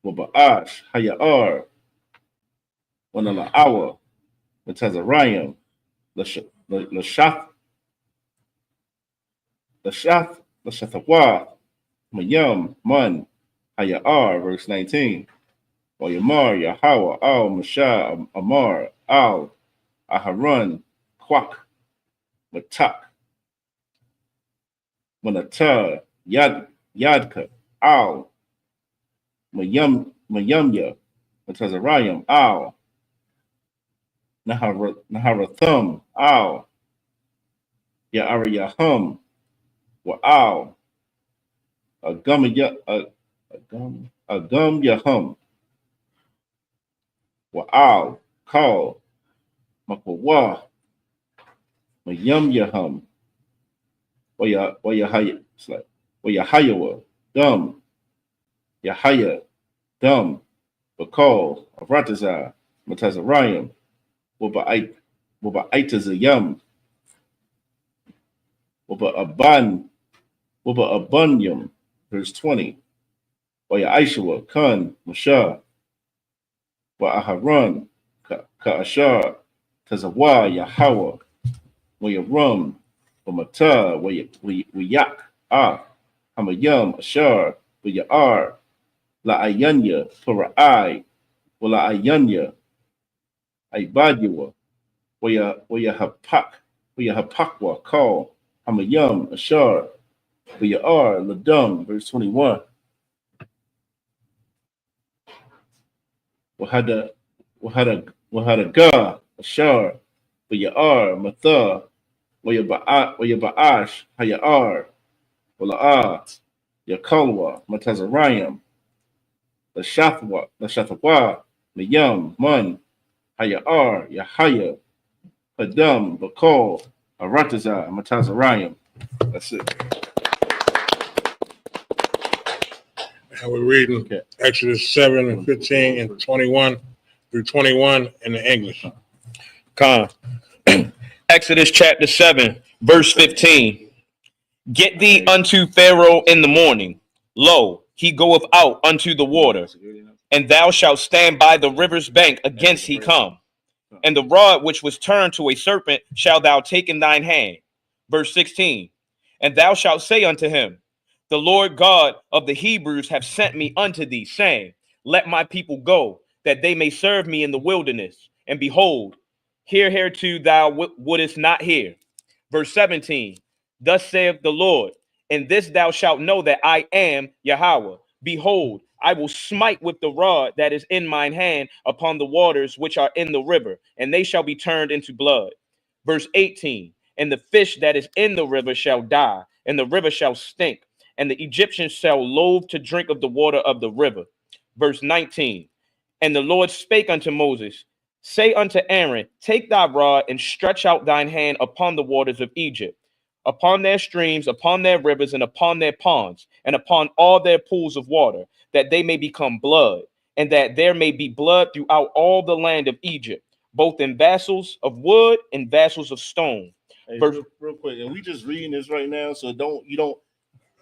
Wabaash, Hayar, Wanala'awa, the Tazarayim, Lashath, Lashathawa, Mayam, Man, Hayar, verse 19. Or Yamar, Yahweh, Al, Mashah, Amar, Al, Aharon, Kwak, Matak, Manatah, Yadka, Al, Mayumya, Matazarayim, Al, Naharathum, Al, Ya'ariyahum, Wa Al, Agum Yahum, Wa Al, Kal, Makwawa, Mayum Yahum, Wayahaya, it's like Wayahayawa, Dum, Yahaya, Dum, Bakal, Avratazar, Matazarayim, Wabaitazayam, Wababunyum, verse 20. Wayaishua, Kun, Mashah, Wa-aharon, Ka'ashar, Tazawa, Yahweh, Wayarum, Wamata, Wayak, Hamayam, Ashar, Wayar, La'ayanya, Tora'ai, Wala'ayanya, Ibadua, Wayahapakwa, Call, Hamayam, Ashar, Wayar, Ladum, verse 21. Wahada, Ashar, Wayar, Matha, Wayaba'ash, Hayar, Wala'ah, Yakalwa, Matazarayim, Lashathwa, Mayam, Mun, Hayar, Yahaya, Hadam, Bakal, Aratazah, Matazarayim. That's it. And we're reading Okay. Exodus 7 and 15 and 21 through 21 in the English. Con. Exodus chapter 7, verse 15. Get thee unto Pharaoh in the morning. Lo, he goeth out unto the water, and thou shalt stand by the river's bank against he come. And the rod which was turned to a serpent shalt thou take in thine hand. Verse 16. And thou shalt say unto him, the Lord God of the Hebrews have sent me unto thee, saying, let my people go, that they may serve me in the wilderness. And behold, hereto thou wouldest not hear. Verse 17. Thus saith the Lord, in this thou shalt know that I am Yahweh. Behold, I will smite with the rod that is in mine hand upon the waters which are in the river, and they shall be turned into blood. Verse 18. And the fish that is in the river shall die, and the river shall stink, and the Egyptians shall loathe to drink of the water of the river. Verse 19. And the Lord spake unto Moses, say unto Aaron, take thy rod and stretch out thine hand upon the waters of Egypt, upon their streams, upon their rivers, and upon their ponds, and upon all their pools of water, that they may become blood, and that there may be blood throughout all the land of Egypt, both in vessels of wood and vessels of stone. Hey, Verse- real quick, and we just reading this right now, so you don't.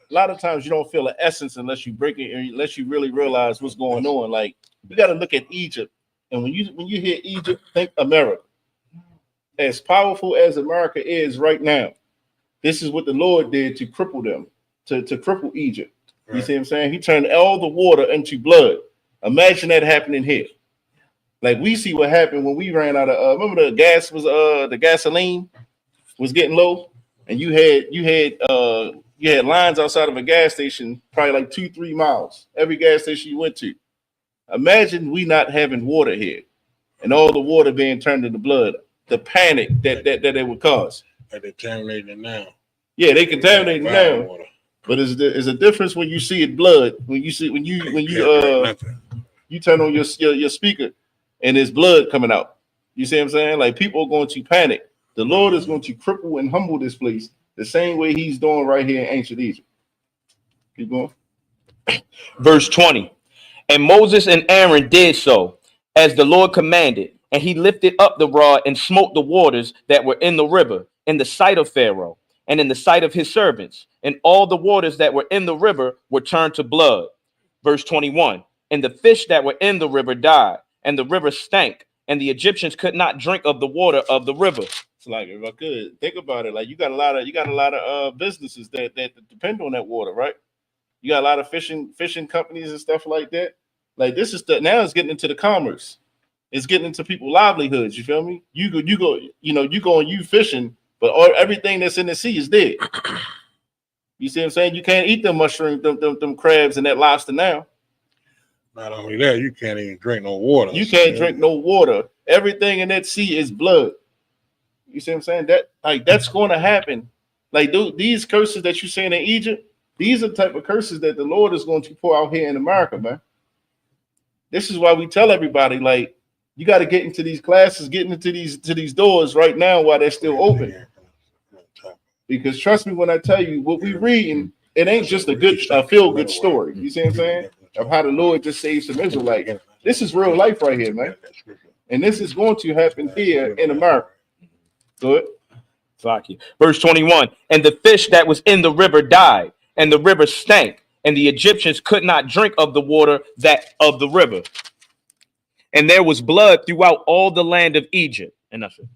A lot of times you don't feel the essence unless you break it, or unless you really realize what's going on. Like you got to look at Egypt, and when you hear Egypt, think America. As powerful as America is right now, this is what the Lord did to cripple them, to cripple Egypt. You see what I'm saying? He turned all the water into blood. Imagine that happening here. Like we see what happened when we ran out of. Remember the gas was the gasoline was getting low, and you had lines outside of a gas station, probably like 2-3 miles. Every gas station you went to. Imagine we not having water here, and all the water being turned into blood. The panic that it would cause. They're contaminating it now. Yeah, they contaminate it now, Water. but there's a difference when you see it blood. When you turn on your speaker, and there's blood coming out. You see what I'm saying? Like people are going to panic. The Lord is going to cripple and humble this place the same way He's doing right here in ancient Egypt. Keep going. Verse 20. And Moses and Aaron did so, as the Lord commanded, and he lifted up the rod and smote the waters that were in the river, in the sight of Pharaoh, and in the sight of his servants, and all the waters that were in the river were turned to blood. Verse 21. And the fish that were in the river died, and the river stank, and the Egyptians could not drink of the water of the river. It's like if I could think about it, like you got a lot of businesses that depend on that water, right? You got a lot of fishing companies and stuff like that. Like this is now it's getting into the commerce. It's getting into people's livelihoods. You feel me? You go, you go and you fishing, but everything that's in the sea is dead. You see what I'm saying? You can't eat them mushrooms, them crabs and that lobster now. Not only that, you can't even drink no water. You can't drink no water. Everything in that sea is blood. You see what I'm saying? That's going to happen. Like these curses that you're saying in Egypt, these are the type of curses that the Lord is going to pour out here in America, man. This is why we tell everybody, like, you got to get into these classes, get into these doors right now while they're still open. Because trust me when I tell you, what we reading, it ain't just a feel-good story. You see what I'm saying? Of how the Lord just saved some Israelites. This is real life right here, man. And this is going to happen here in America. Good. Verse 21, and the fish that was in the river died, and the river stank, and the Egyptians could not drink of the water that of the river. And there was blood throughout all the land of Egypt. And that's it.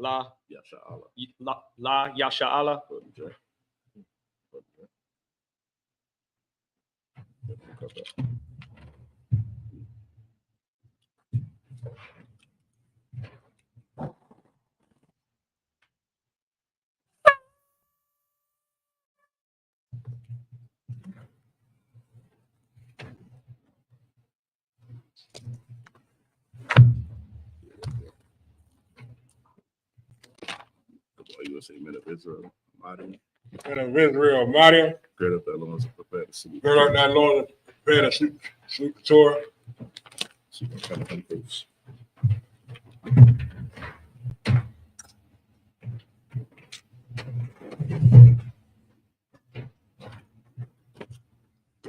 La Yasha Allah. USA men of Israel, mighty. Men of Israel, mighty. Gird up that loins and prepare to sleep. Gird up that loins and prepare to sleep the Torah.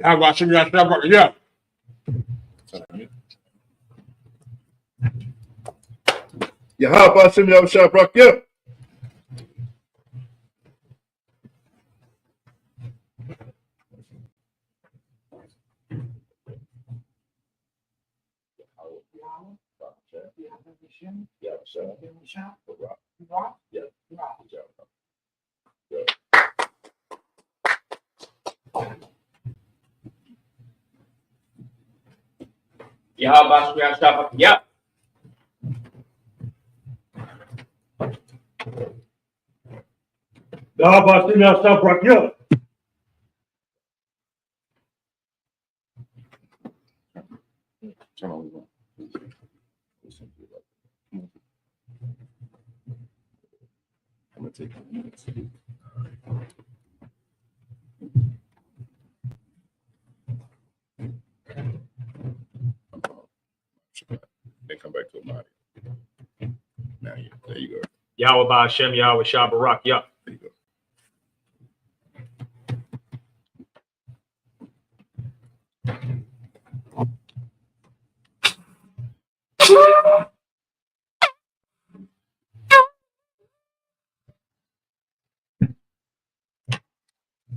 How about some of y'all? Yeah. Yeah, how about some of y'all? Yeah. Yeah. I'm gonna take a minute. Then come back to a body. Now, there you go. Yahweh Ba'Shem, Yahweh Shah Barak, yeah. There you go.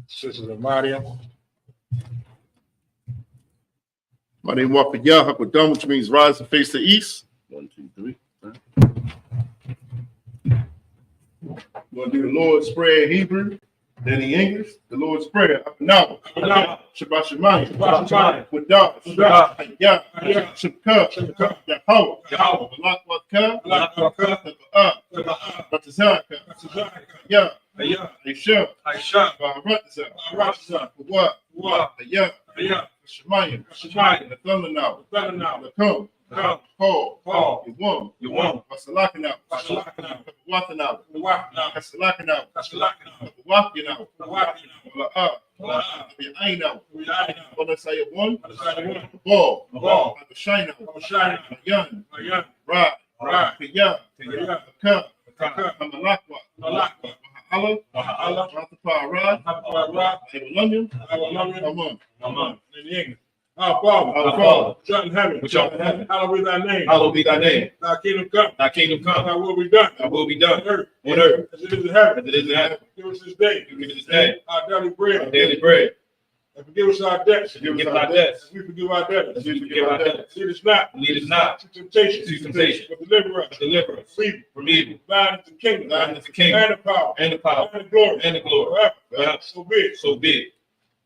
Sisters of Maria. My name is Wapa Yah Hakwadam, which means rise and face the east. 1, 2, 3. We're going to do the Lord's Prayer in Hebrew, then in English, the Lord's Prayer. Now, Shabbat Shemayim, Wadah, Hayah, Shabbat, Yahweh, Balak Wakah, Batazaka, Hayah, Aisha, Baharatazah, Kawah, Hayah, Shemayim, the thunder now, the come, Paul, your woman, Wasalakana, Wasalakana, Wathana, Wathana, Kasalakana, Kasalakana, Wathana, Wathana, Aina, Wathana, Wala say one, Wathana, Ball, Ball, Shina, Shina, Yan, Yan, Right, Right, Kaya, Kaya, Ka, Kaka, Hamalakwa, Malakwa, Allah, Allah, Rathapa, Rod, Ra, Avalonium, Avalonium, Aman. Amen. In the English. Our Father, Our Father, which art in heaven, which art in heaven, hallowed be thy name. hallowed be thy name. Thy kingdom come, Thy kingdom come, thy will be done thy will be done on earth on earth as it is in heaven. as it is in heaven. Give us this day Give us this day our daily our bread, daily bread. and forgive us our debts, Forgive us our debts, as we forgive our debtors. as we forgive our debtors. Lead us not Lead us not to temptation, to temptation, but deliver us but deliver us from evil. from evil. Thine is the kingdom, Thine is the kingdom, and the power, and the power, and the glory, and the glory. forever. Forever. So be it. So be it.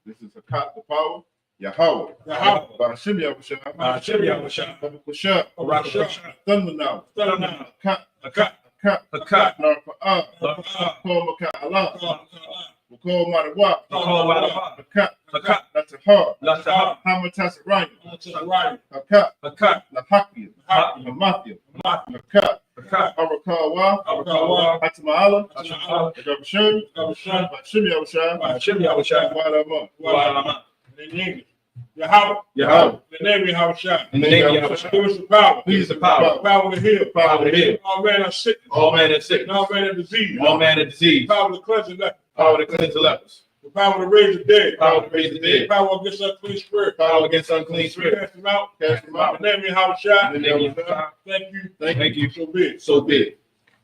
This is the power, Yahweh, Yahweh, Bashim Yahushua, Hashem Yahushua, Babakusha, Barakashah, Thunmanau, Thunmanau, Kat, Akat, Kat, Hakat, Narpa'a, Barakashah, Call Maka Allah, Barakashah, Call Madawa, Call Wadaba, Kat, Hakat, Latahar, Latahar, Hamatasaraya, Barakashah, Hakat, Hakat, Lahakia, Hakat, Hamathia, Hakat, Hakat, Hakat, Arakawa, Arakawa, Hatama'ala, Hatama'ala, Gabashun, Gabashun, Bashim Yahushua, Hashem Yahushua, Wadama, Wadama, in the English. Yahweh, Yahweh, in the name of Yahushua, in the name of give Yahushua, us the power, give us the power, power to heal, power to heal, all manner of sickness, all manner of and sickness, all manner of disease, all manner of disease, power to cleanse the leper, power to cleanse the lepers, the power to raise the dead, power to raise the dead, power against unclean spirit, power against unclean spirit. cast them out, Cast them out. in the name of Yahushua, In the name of Yahushua, thank you, thank you. so be it. So be it.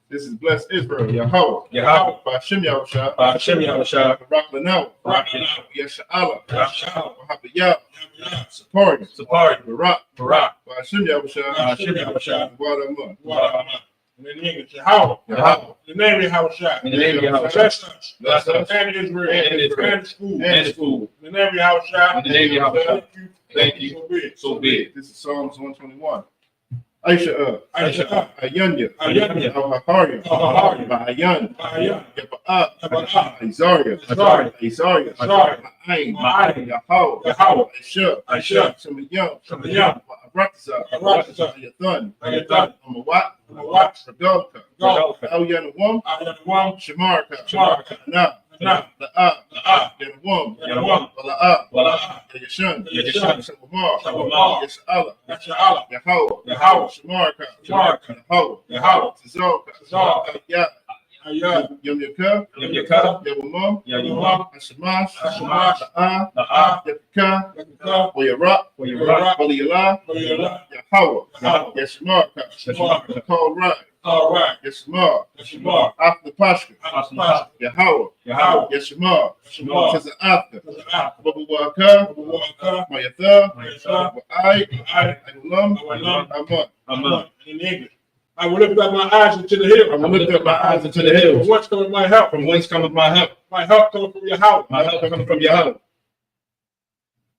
This is blessed Israel, Yahweh, Yahweh, Bashim Yahushua, Hashem Yahushua, Baraklanau, Rakna, Yesha'ala, Yahshua, Wahabiyah, Yahshua, Sapari, Sapari, Barak, Barak, Bashim Yahushua, Hashem Yahushua, Wadama, Wadama. In the English, Yahweh, Yahweh, in the name of Yahushua, in the name of Yahushua, bless us, Bless us, and Israel, and Israel, and the school, and the school, in the name of Yahushua, in the name of Yahushua, thank thank you. so be it. So be it. This is Psalms 121. Aisha, Aisha, Ayanya, Ayanya, Al-Haharia, Al-Haharia, Ma'ayan, Ayan, Yaba'a, Yaba'a, Azaria, Azaria, Azaria, Azaria, Ma'ain, Ma'ain, Yahweh, Yahweh, Aisha, Aisha, Shemayam, Shemayam, Aratza, Aratza, Ayathan, Ayathan, Amawat, Amawat, Ragalka, Ragalka, Al-Yanawam, Ayanwam, Shamarka, Shamarka, Na, Na, La'a, Yanawam, Yanawam, Wala'a, Wala'a, Yashan, Yashan, Shabamar, Shabamar, Yas'ala, Yasha'ala, Yahweh, Yahweh, Shamarka, Shamarka, Yahweh, Yahweh, Tzalka, Tzalka, Ya, Ayan, Yom Yakah, Yom Yakah, Yamamam, Yahweh, Hashemash, Hashemash, La'a, La'a, Yakah, Yakaka, Wayarak, Wayarak, Waliyala, Waliyala, Yahweh, Yahweh, Yashmarka, Yashmarka, Call Right, all right, Yashmar, Yashmar, After Pashka, Asma, Yahweh, Yahweh, Yashmar, Yashmar, Says After, Tazaka, Babu Waka, Waka, Mayatha, Mayatha, Wa'ai, I, Agulam, Agulam, Aman. Amen. in English. I will lift up my eyes into the hill. I will lift up my eyes into the From hills. whence cometh my help? From whence cometh my help? My help cometh from Yahweh, My help cometh from Yahweh,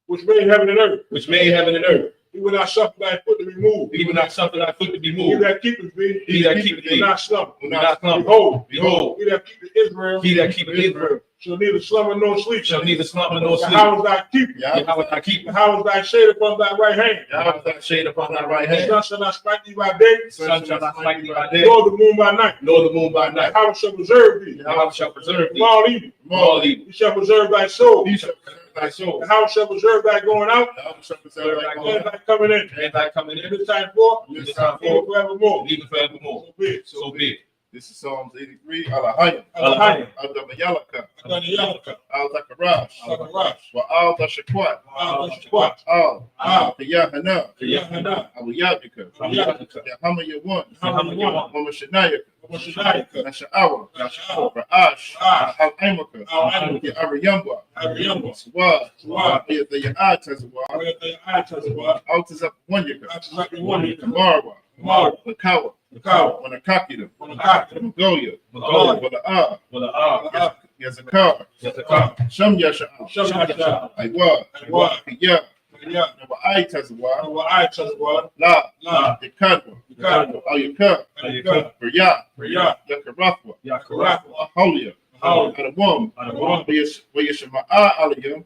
which made heaven and earth. which made heaven and earth. He will not suffer thy foot to be moved. He will not suffer thy foot to be He moved. that keepeth thee, He that keepeth will thee not slumber. will not slumber. Behold, Behold, he that keepeth Israel, he that keepeth Israel shall neither slumber nor sleep. shall neither slumber nor sleep. How is thy keeper? Yahweh thy keeper. How is thy shade upon thy right hand? Yahweh thy shade upon thy right The hand. sun shall not strike thee by day, The sun shall not smite thee by day, nor the moon by night. nor the moon by night. How shall preserve thee Yahweh shall preserve from thee all evil? from all evil. He shall preserve thy soul. He shall preserve thy soul. And how shall preserve thy going out Thou shalt preserve thy and going thy coming in? And thy coming And in, this time forth, this time even forth, forevermore. and even forevermore. So be it. So be it. This is Psalms 83. Alahayim, Alahayim, Al-Dabayalaka, Adoniyalaka, Al-Zakarash, Zakarash, Wa'al-Tashakwat, Al-Tashquat, Al, Kiyahana, Kiyahana, Abu-Yabika, Yabika, Yahama Yawan, Hamayawan, Mama Shanayaka, Moshanayaka, Nasha'awa, Nasha'awa, Ra'ash, Ra'ash, Al-Aimaka, Al-Aimaka, Ariyamba, Ariyamba, Swad, Swad, Ya'atazwa, Oyataya Atazawa, Altazap Wanyaka, Atazaki, Kamarwa, Marwa, Lakawa, Kawa, Wanakakita, Wanakaki, Mongolia, Magoya, Wala'a, Wala'a, Yazakar, Yatakar, Sham Yasha'al, Shamashah, Aywa, Aywa, Kiyah, Kaya, Wa'aitazwa, Nawa Atazawa, La, La, Yakadwa, Yakadwa, Ayaka, Ayaka, Riyah, Riyah, Yakarathwa, Yakarathwa, Aholia, Aholia, Adawam, Adawam, Wayashama'a Aliyah,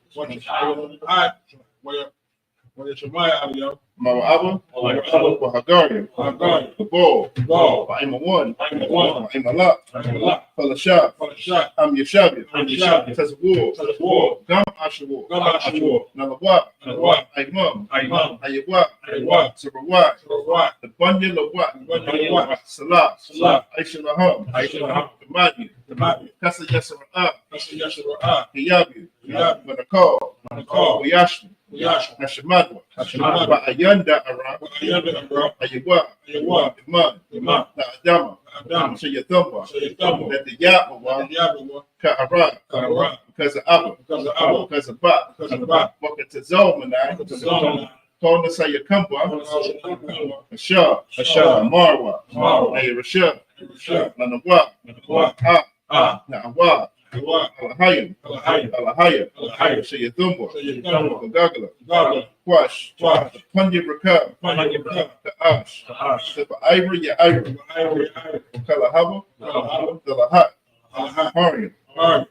When it's Shemaiah, yo. Ma'aba, Wahagari, Gabal, Ba'ima 1, Ba'ima Lak, Falashah, Am Yeshabia, Tazawur, Gam Ashawur, Nalawat, Aimam, Ayawat, Sarawat, the Bunya Lawat, Salah, Aisha Laham, Tamadi, Kasa Yasara'ah, Hiyabi, Manakal, Wayashmi, Nashamadwa, Ba'ayanda Ara, Ayawa, Iman, Adama, Shayathumba, that the Yahweh, Ka'ara, because of Abba, because of Ba, Waka Tazolmanai, Kona Sayakumba, Ashar, Marwa, Ayarashah, Lanawa, Na'awa, Alahayim, Shayathumba, Gagala, Quash, Punja Rakab, Ka'ash, Ivory, Ya Ivory, Kalahaba, Dalahat, Harian, Khan,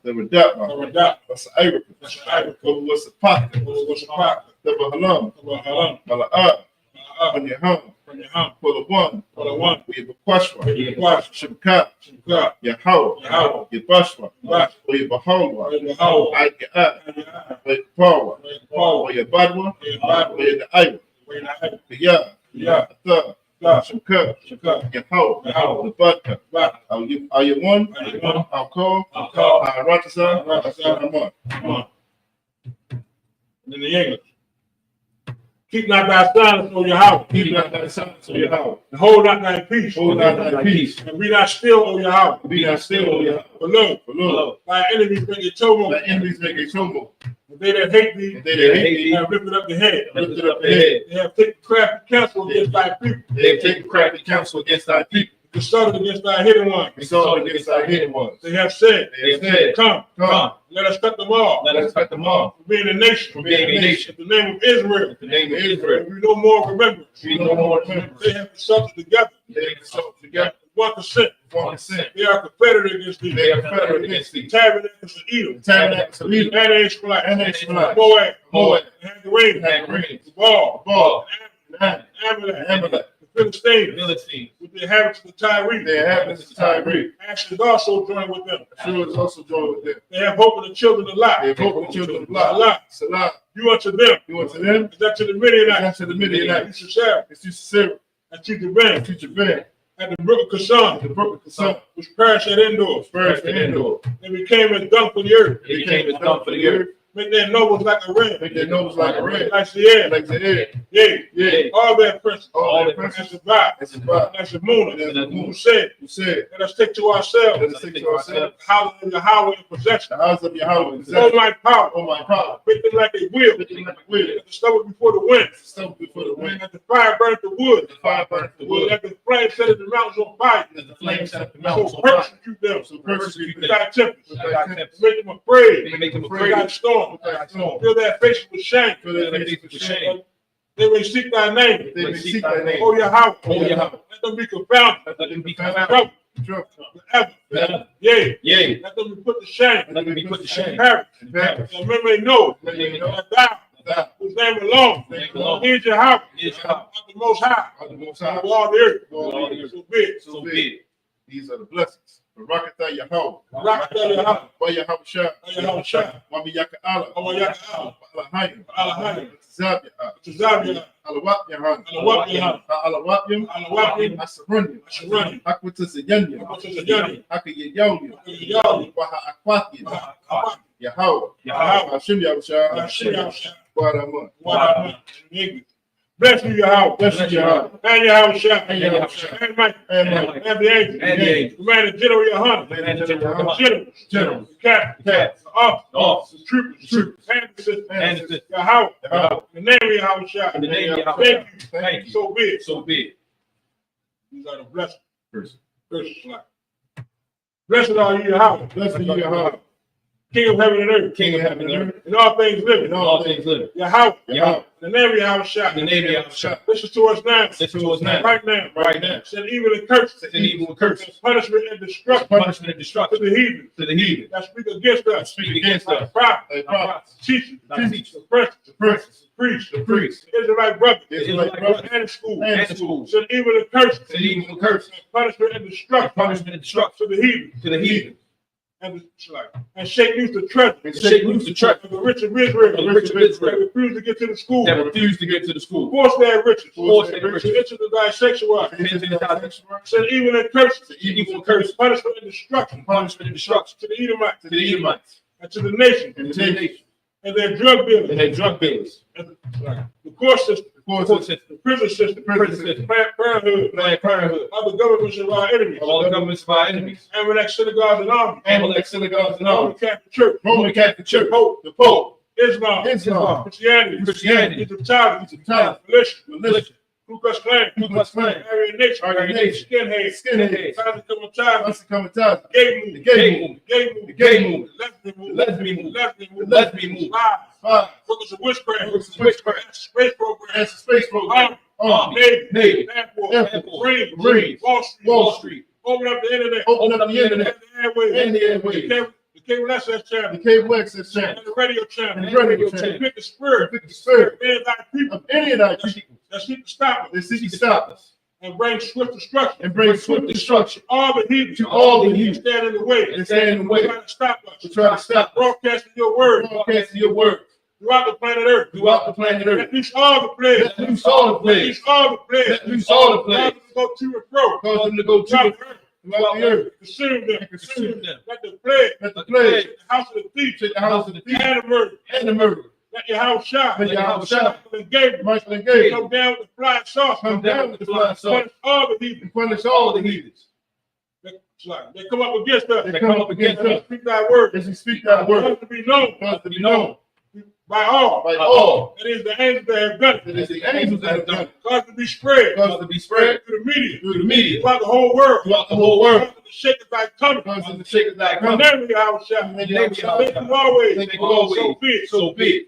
the Radat, what's the Ivory, what's the Pocket, the Bahalam, Bala'at, on your home, for the one, we have a Quashwa, Shimkat, Yahweh, Yabashwa, or your Bahalwa, Ayah, Power, or your Badwa, or your Ivory, the Third. Shimkat, Yahweh, the Badka, are you one? I'll call, Ratasa, I'm on. In the English. Keep not thy silence, O Yahweh. Keep not thy silence, O Yahweh. And hold not thy peace. Hold not thy peace. And be not still, O Yahweh. Be not still, O Yahweh. For lo, thy enemies make a tumult. Thy enemies make a tumult. And they that hate thee, have lifted up the head. They have taken crafty counsel against thy people. They have taken crafty counsel against thy people. Consulted against thy hidden ones. Consulted against thy hidden ones. They have said, Come, let us cut them all. For being a nation. For being a nation. In the name of Israel. In the name of Israel. We no more remember. We no more remember. They have consulted together. They have consulted together. 1%. They are confederate against thee. They are confederate against thee. Tabernacles of Edom. Tabernacles of Edom. And Ishmaelites. And Ishmaelites. Moab. Hagarenes. Baal. Amalek. Philistines, with the inhabitants of the Tyre. Asher is also joined with them. They have hope in the children of Lot. Salah. You unto them. Is that to the Midianites. You should serve. And to the Ben. At the brook of Kishon, which perished at Endor. They became as dung for the earth. Make their nobles like a ram. Like the air. Yea. All their princes. And Shemuna. Who said, let us take to ourselves. The house of Yahweh in possession. Oh my power. Make them like a wheel. Let the stubble before the wind. Let the fire burn the wood. Let the flame set the mountains on fire. So persecute them. Thy tempest. Make them afraid. Thy storm. Fill their faces with shame. They may seek thy name. Oh Yahweh. Let them be confounded. Trouble. Forever. Yea. Let them be put to shame. And perish. And men may know that thou, whose name alone, is Yahweh, the Most High, of all the earth. So be it. These are the blessings. Barakatah Yahweh. Wa Yahweh Shah. Wa Miyaka Allah. Alahayim. Zabia. Alawat Yahan. Alawat Asarun. Akwatazayanya. Akayayonya. Waha Akwatya. Yahweh. Hashem Yahushua. Wadaman. Bless you, Yahweh. And Yahweh Shah. And Mike. And the angels. Command the general Yahweh. Generals. Captains. Officers. Troopers. And Yahweh. In the name of Yahweh Shah. Thank you. So be it. These are the blessings. Curses. Blessed are you, Yahweh. King of heaven and earth. King of heaven and earth. And all things living. And all things living. Yahweh. Yahweh. The name of Yahweh Shah. The name of Yahweh Shah. Listen to us now. Listen to us now. Right now. Right now. Send evil and curses. Send evil and curses. Punishment and destruction. Punishment and To destruction. the heathen. To the heathen. That speak against us. Speak against Like us. prophets. Teachers. The priests. The priests. Israelite brothers. Israelite brothers. And the school. And the schools. Send evil and curses. Send evil and curses. Punishment and destruction. Punishment and destruction. To the heathen. To the heathen. And shake loose the treasure. And shake loose the treasure. Of the rich of Israel. Of the rich of Israel. That refuse to get to the school. That refuse to get to the school. Force their riches. Force their riches. To enter the thy sexuality. Into the direction. Send evil and curses. Evil and curses. Punishment and destruction. Punishment and destruction. To the Edomites. To the Edomites. And to the nation. And to the nation. And their drug dealers. And their drug dealers. And the court system. The prison system. Planned Parenthood. Planned Parenthood. Other governments of our enemies. All the governments of our enemies. Amalek synagogues and armies. Amalek synagogues and Roman armies. Catholic Church. Roman Catholic Church. The Pope. Islam. Christianity. Christianity. Egyptology. Militia. Ku Klux Klan. Aryan Nation. Skinheads. Kamikaze. Gay movement. Lesbian movement. Lies. Focus of witchcraft. Space program. Army. Navy. Air Force. Marines. Wall Street. Open up the internet. And the airwaves. The cable access channel. And the radio channel. Pick the spirit. Of any of thy people. That seek to stop us. And bring swift destruction. All the heathen. To all the heathen. Stand in the way. Try to stop us. Broadcasting your word. Throughout the planet Earth. Let loose all the plagues. Let loose all the plagues. Go to and fro. Cause them to go to and fro. Throughout the earth. Consume them. Let the plague. The house of the thief. And the murder. Let your house shine. Michael and Gabriel. Come down with the flying sauce. Punish all the heathens. They come up against us. Speak thy word. Cause to be known. By all. It is the angels that have done it. Cause to be spread. Through the media. Throughout the whole world. Cause to shake it thy tongue. In the name of Yahweh. Thank you always. So be it.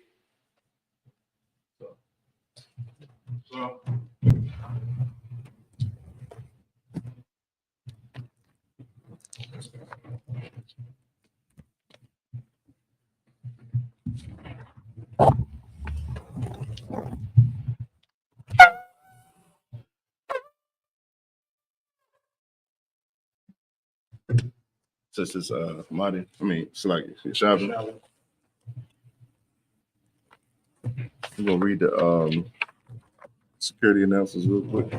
Sisters Marty, Salaki, Shabbat. We're gonna read the security announcements real quick.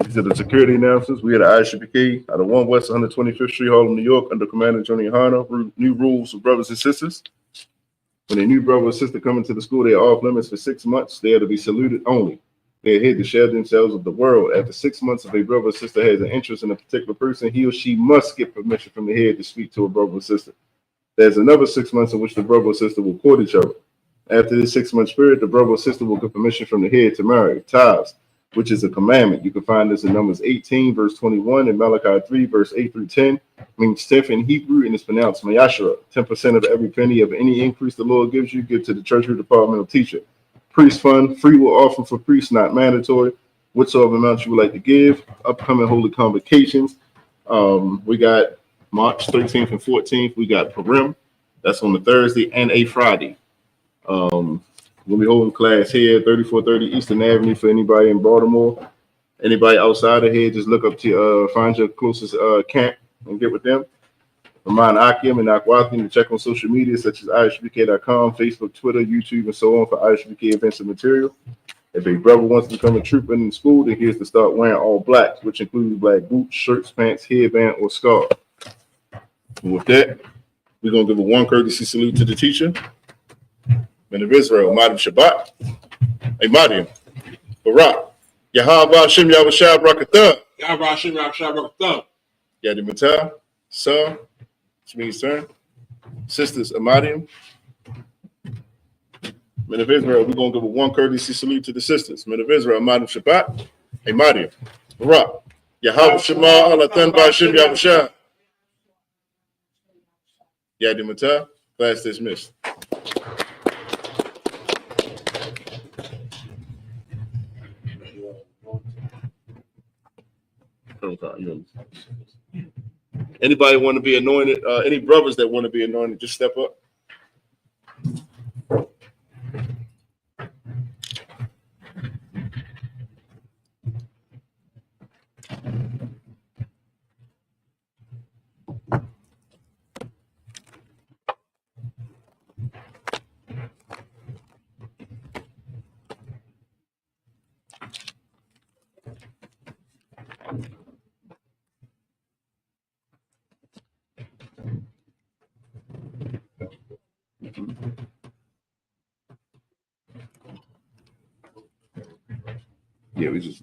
These are the security announcements. We had ISUPK out of 1 West 125th Street, Harlem, New York, under Commander Johnny Hana. New rules for brothers and sisters. When a new brother or sister come into the school, they are off limits for 6 months. They are to be saluted only. They are here to share themselves with the world. After 6 months, if a brother or sister has an interest in a particular person, he or she must get permission from the head to speak to a brother or sister. There's another 6 months in which the brother or sister will court each other. After this 6 month period, the brother or sister will get permission from the head to marry. Tithes, which is a commandment. You can find this in Numbers 18, verse 21, and Malachi 3, verse 8 through 10. Means 10th in Hebrew, and it's pronounced Mayashra. 10% of every penny of any increase the Lord gives you, give to the treasury departmental teacher. Priest fund, free will offer for priests, not mandatory. Whatsoever amount you would like to give. Upcoming holy convocations. We got March 13th and 14th. We got Purim. That's on the Thursday and a Friday. We'll be holding class here, 3430 Eastern Avenue for anybody in Baltimore. Anybody outside of here, just look up to find your closest camp and get with them. Remind Akim and Akwathi to check on social media such as ISBK.com, Facebook, Twitter, YouTube, and so on for ISBK events and material. If a brother wants to become a trooper in school, then he has to start wearing all black, which includes black boots, shirts, pants, headband, or scarf. And with that, we're going to give a one courtesy salute to the teacher. Men of Israel, Madim Shabbat, hey Madim, Barak, Yahweh Hashem Yahushua Brakatah, Yahweh Hashem Yahushua Brakatah, Yadi Matah, son, which means turn, sisters, Amadim. Men of Israel, we're going to give a one courtesy salute to the sisters. Men of Israel, Madim Shabbat, hey Madim, Barak, Yahweh Shema Alatan Bashim Yahusha. Yadi Matah, class dismissed. Anybody want to be anointed? Any brothers that want to be anointed, just step up. Yeah, we just.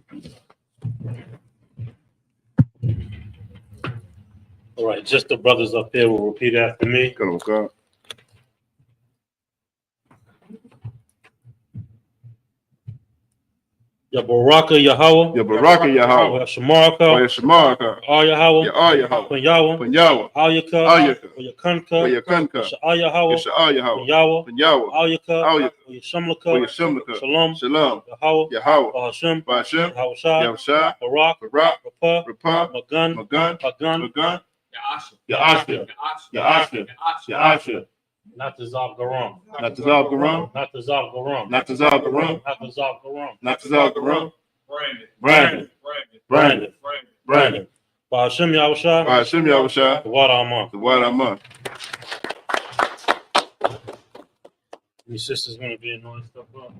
All right, just the brothers up there will repeat after me. Come on, God. Ya Baraka Yahweh. Ya Baraka Yahweh. Ya Shamaraka. Ya Shamaraka. All Yahweh. Ya Yahweh. When Yahweh. When Yahweh. All Yaka. All Yaka. When Yakanka. When Yakanka. Sha'al Yahweh. Sha'al Yahweh. When Yahweh. When Yahweh. All Yaka. All Yaka. When Yashamlaka. When Yashamlaka. Shalom. Shalom. Yahweh. Yahweh. Bahashim. Bahashim. Yahushua. Yahushua. Barak. Barak. Rapah. Rapah. Magun. Magun. Pagun. Magun. Ya'asha. Ya'asha. Ya'asha. Not to Zav Garam. Not to Zal Garam. Not to Zav Garam. Not to Zal Garam. Not to Zav Garam. Not to Zal Garam. Brandon. Brandon. Brandon. Bahashim Yahushua. Bahashim Yahushua. The water Amon. The word I'm on. Your sister's gonna be annoying stuff up.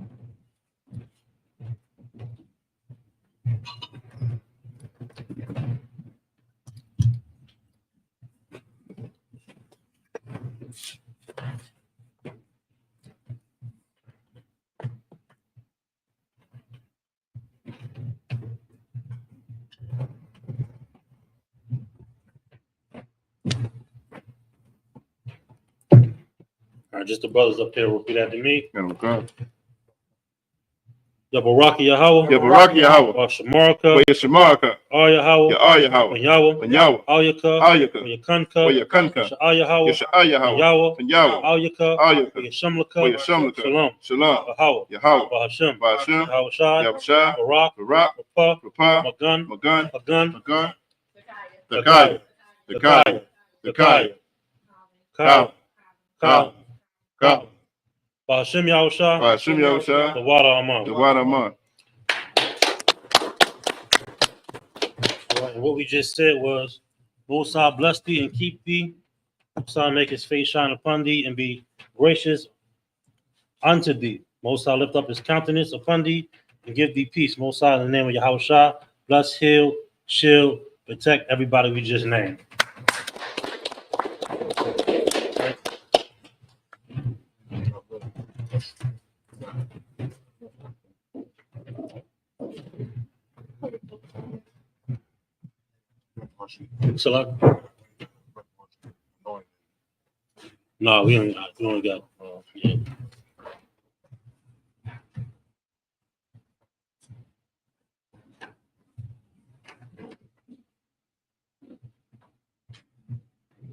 All right, just the brothers up there repeat after me. Okay. Ya Baraka Yahweh. Ya Baraka Yahweh. Shamaraka. Ya Shamaraka. All Yahweh. Ya Yahweh. When Yahweh. When Yahweh. All Yaka. All Yaka. When Yakanka. When Yakanka. Sha'al Yahweh. Ya Sha'al Yahweh. Yahweh. When Yahweh. All Yaka. All Yaka. When Yashamlaka. When Yashamlaka. Shalom. Shalom. Yahweh. Yahweh. Bahashim. Bahashim. Yahushua. Yahushua. Barak. Barak. Rapah. Rapah. Magun. Magun. Pagun. Magun. Dakaya. Dakaya. Dakaya. Kal. Kal. Kal. Bahashim Yahushua. Bahashim Yahushua. The water Amon. The word I'm on. All right, and what we just said was, Mosai bless thee and keep thee. Mosai make his face shine upon thee and be gracious unto thee. Mosai lift up his countenance upon thee and give thee peace. Mosai, in the name of Yahushua, bless, heal, shield, protect everybody we just named. So, no, we only got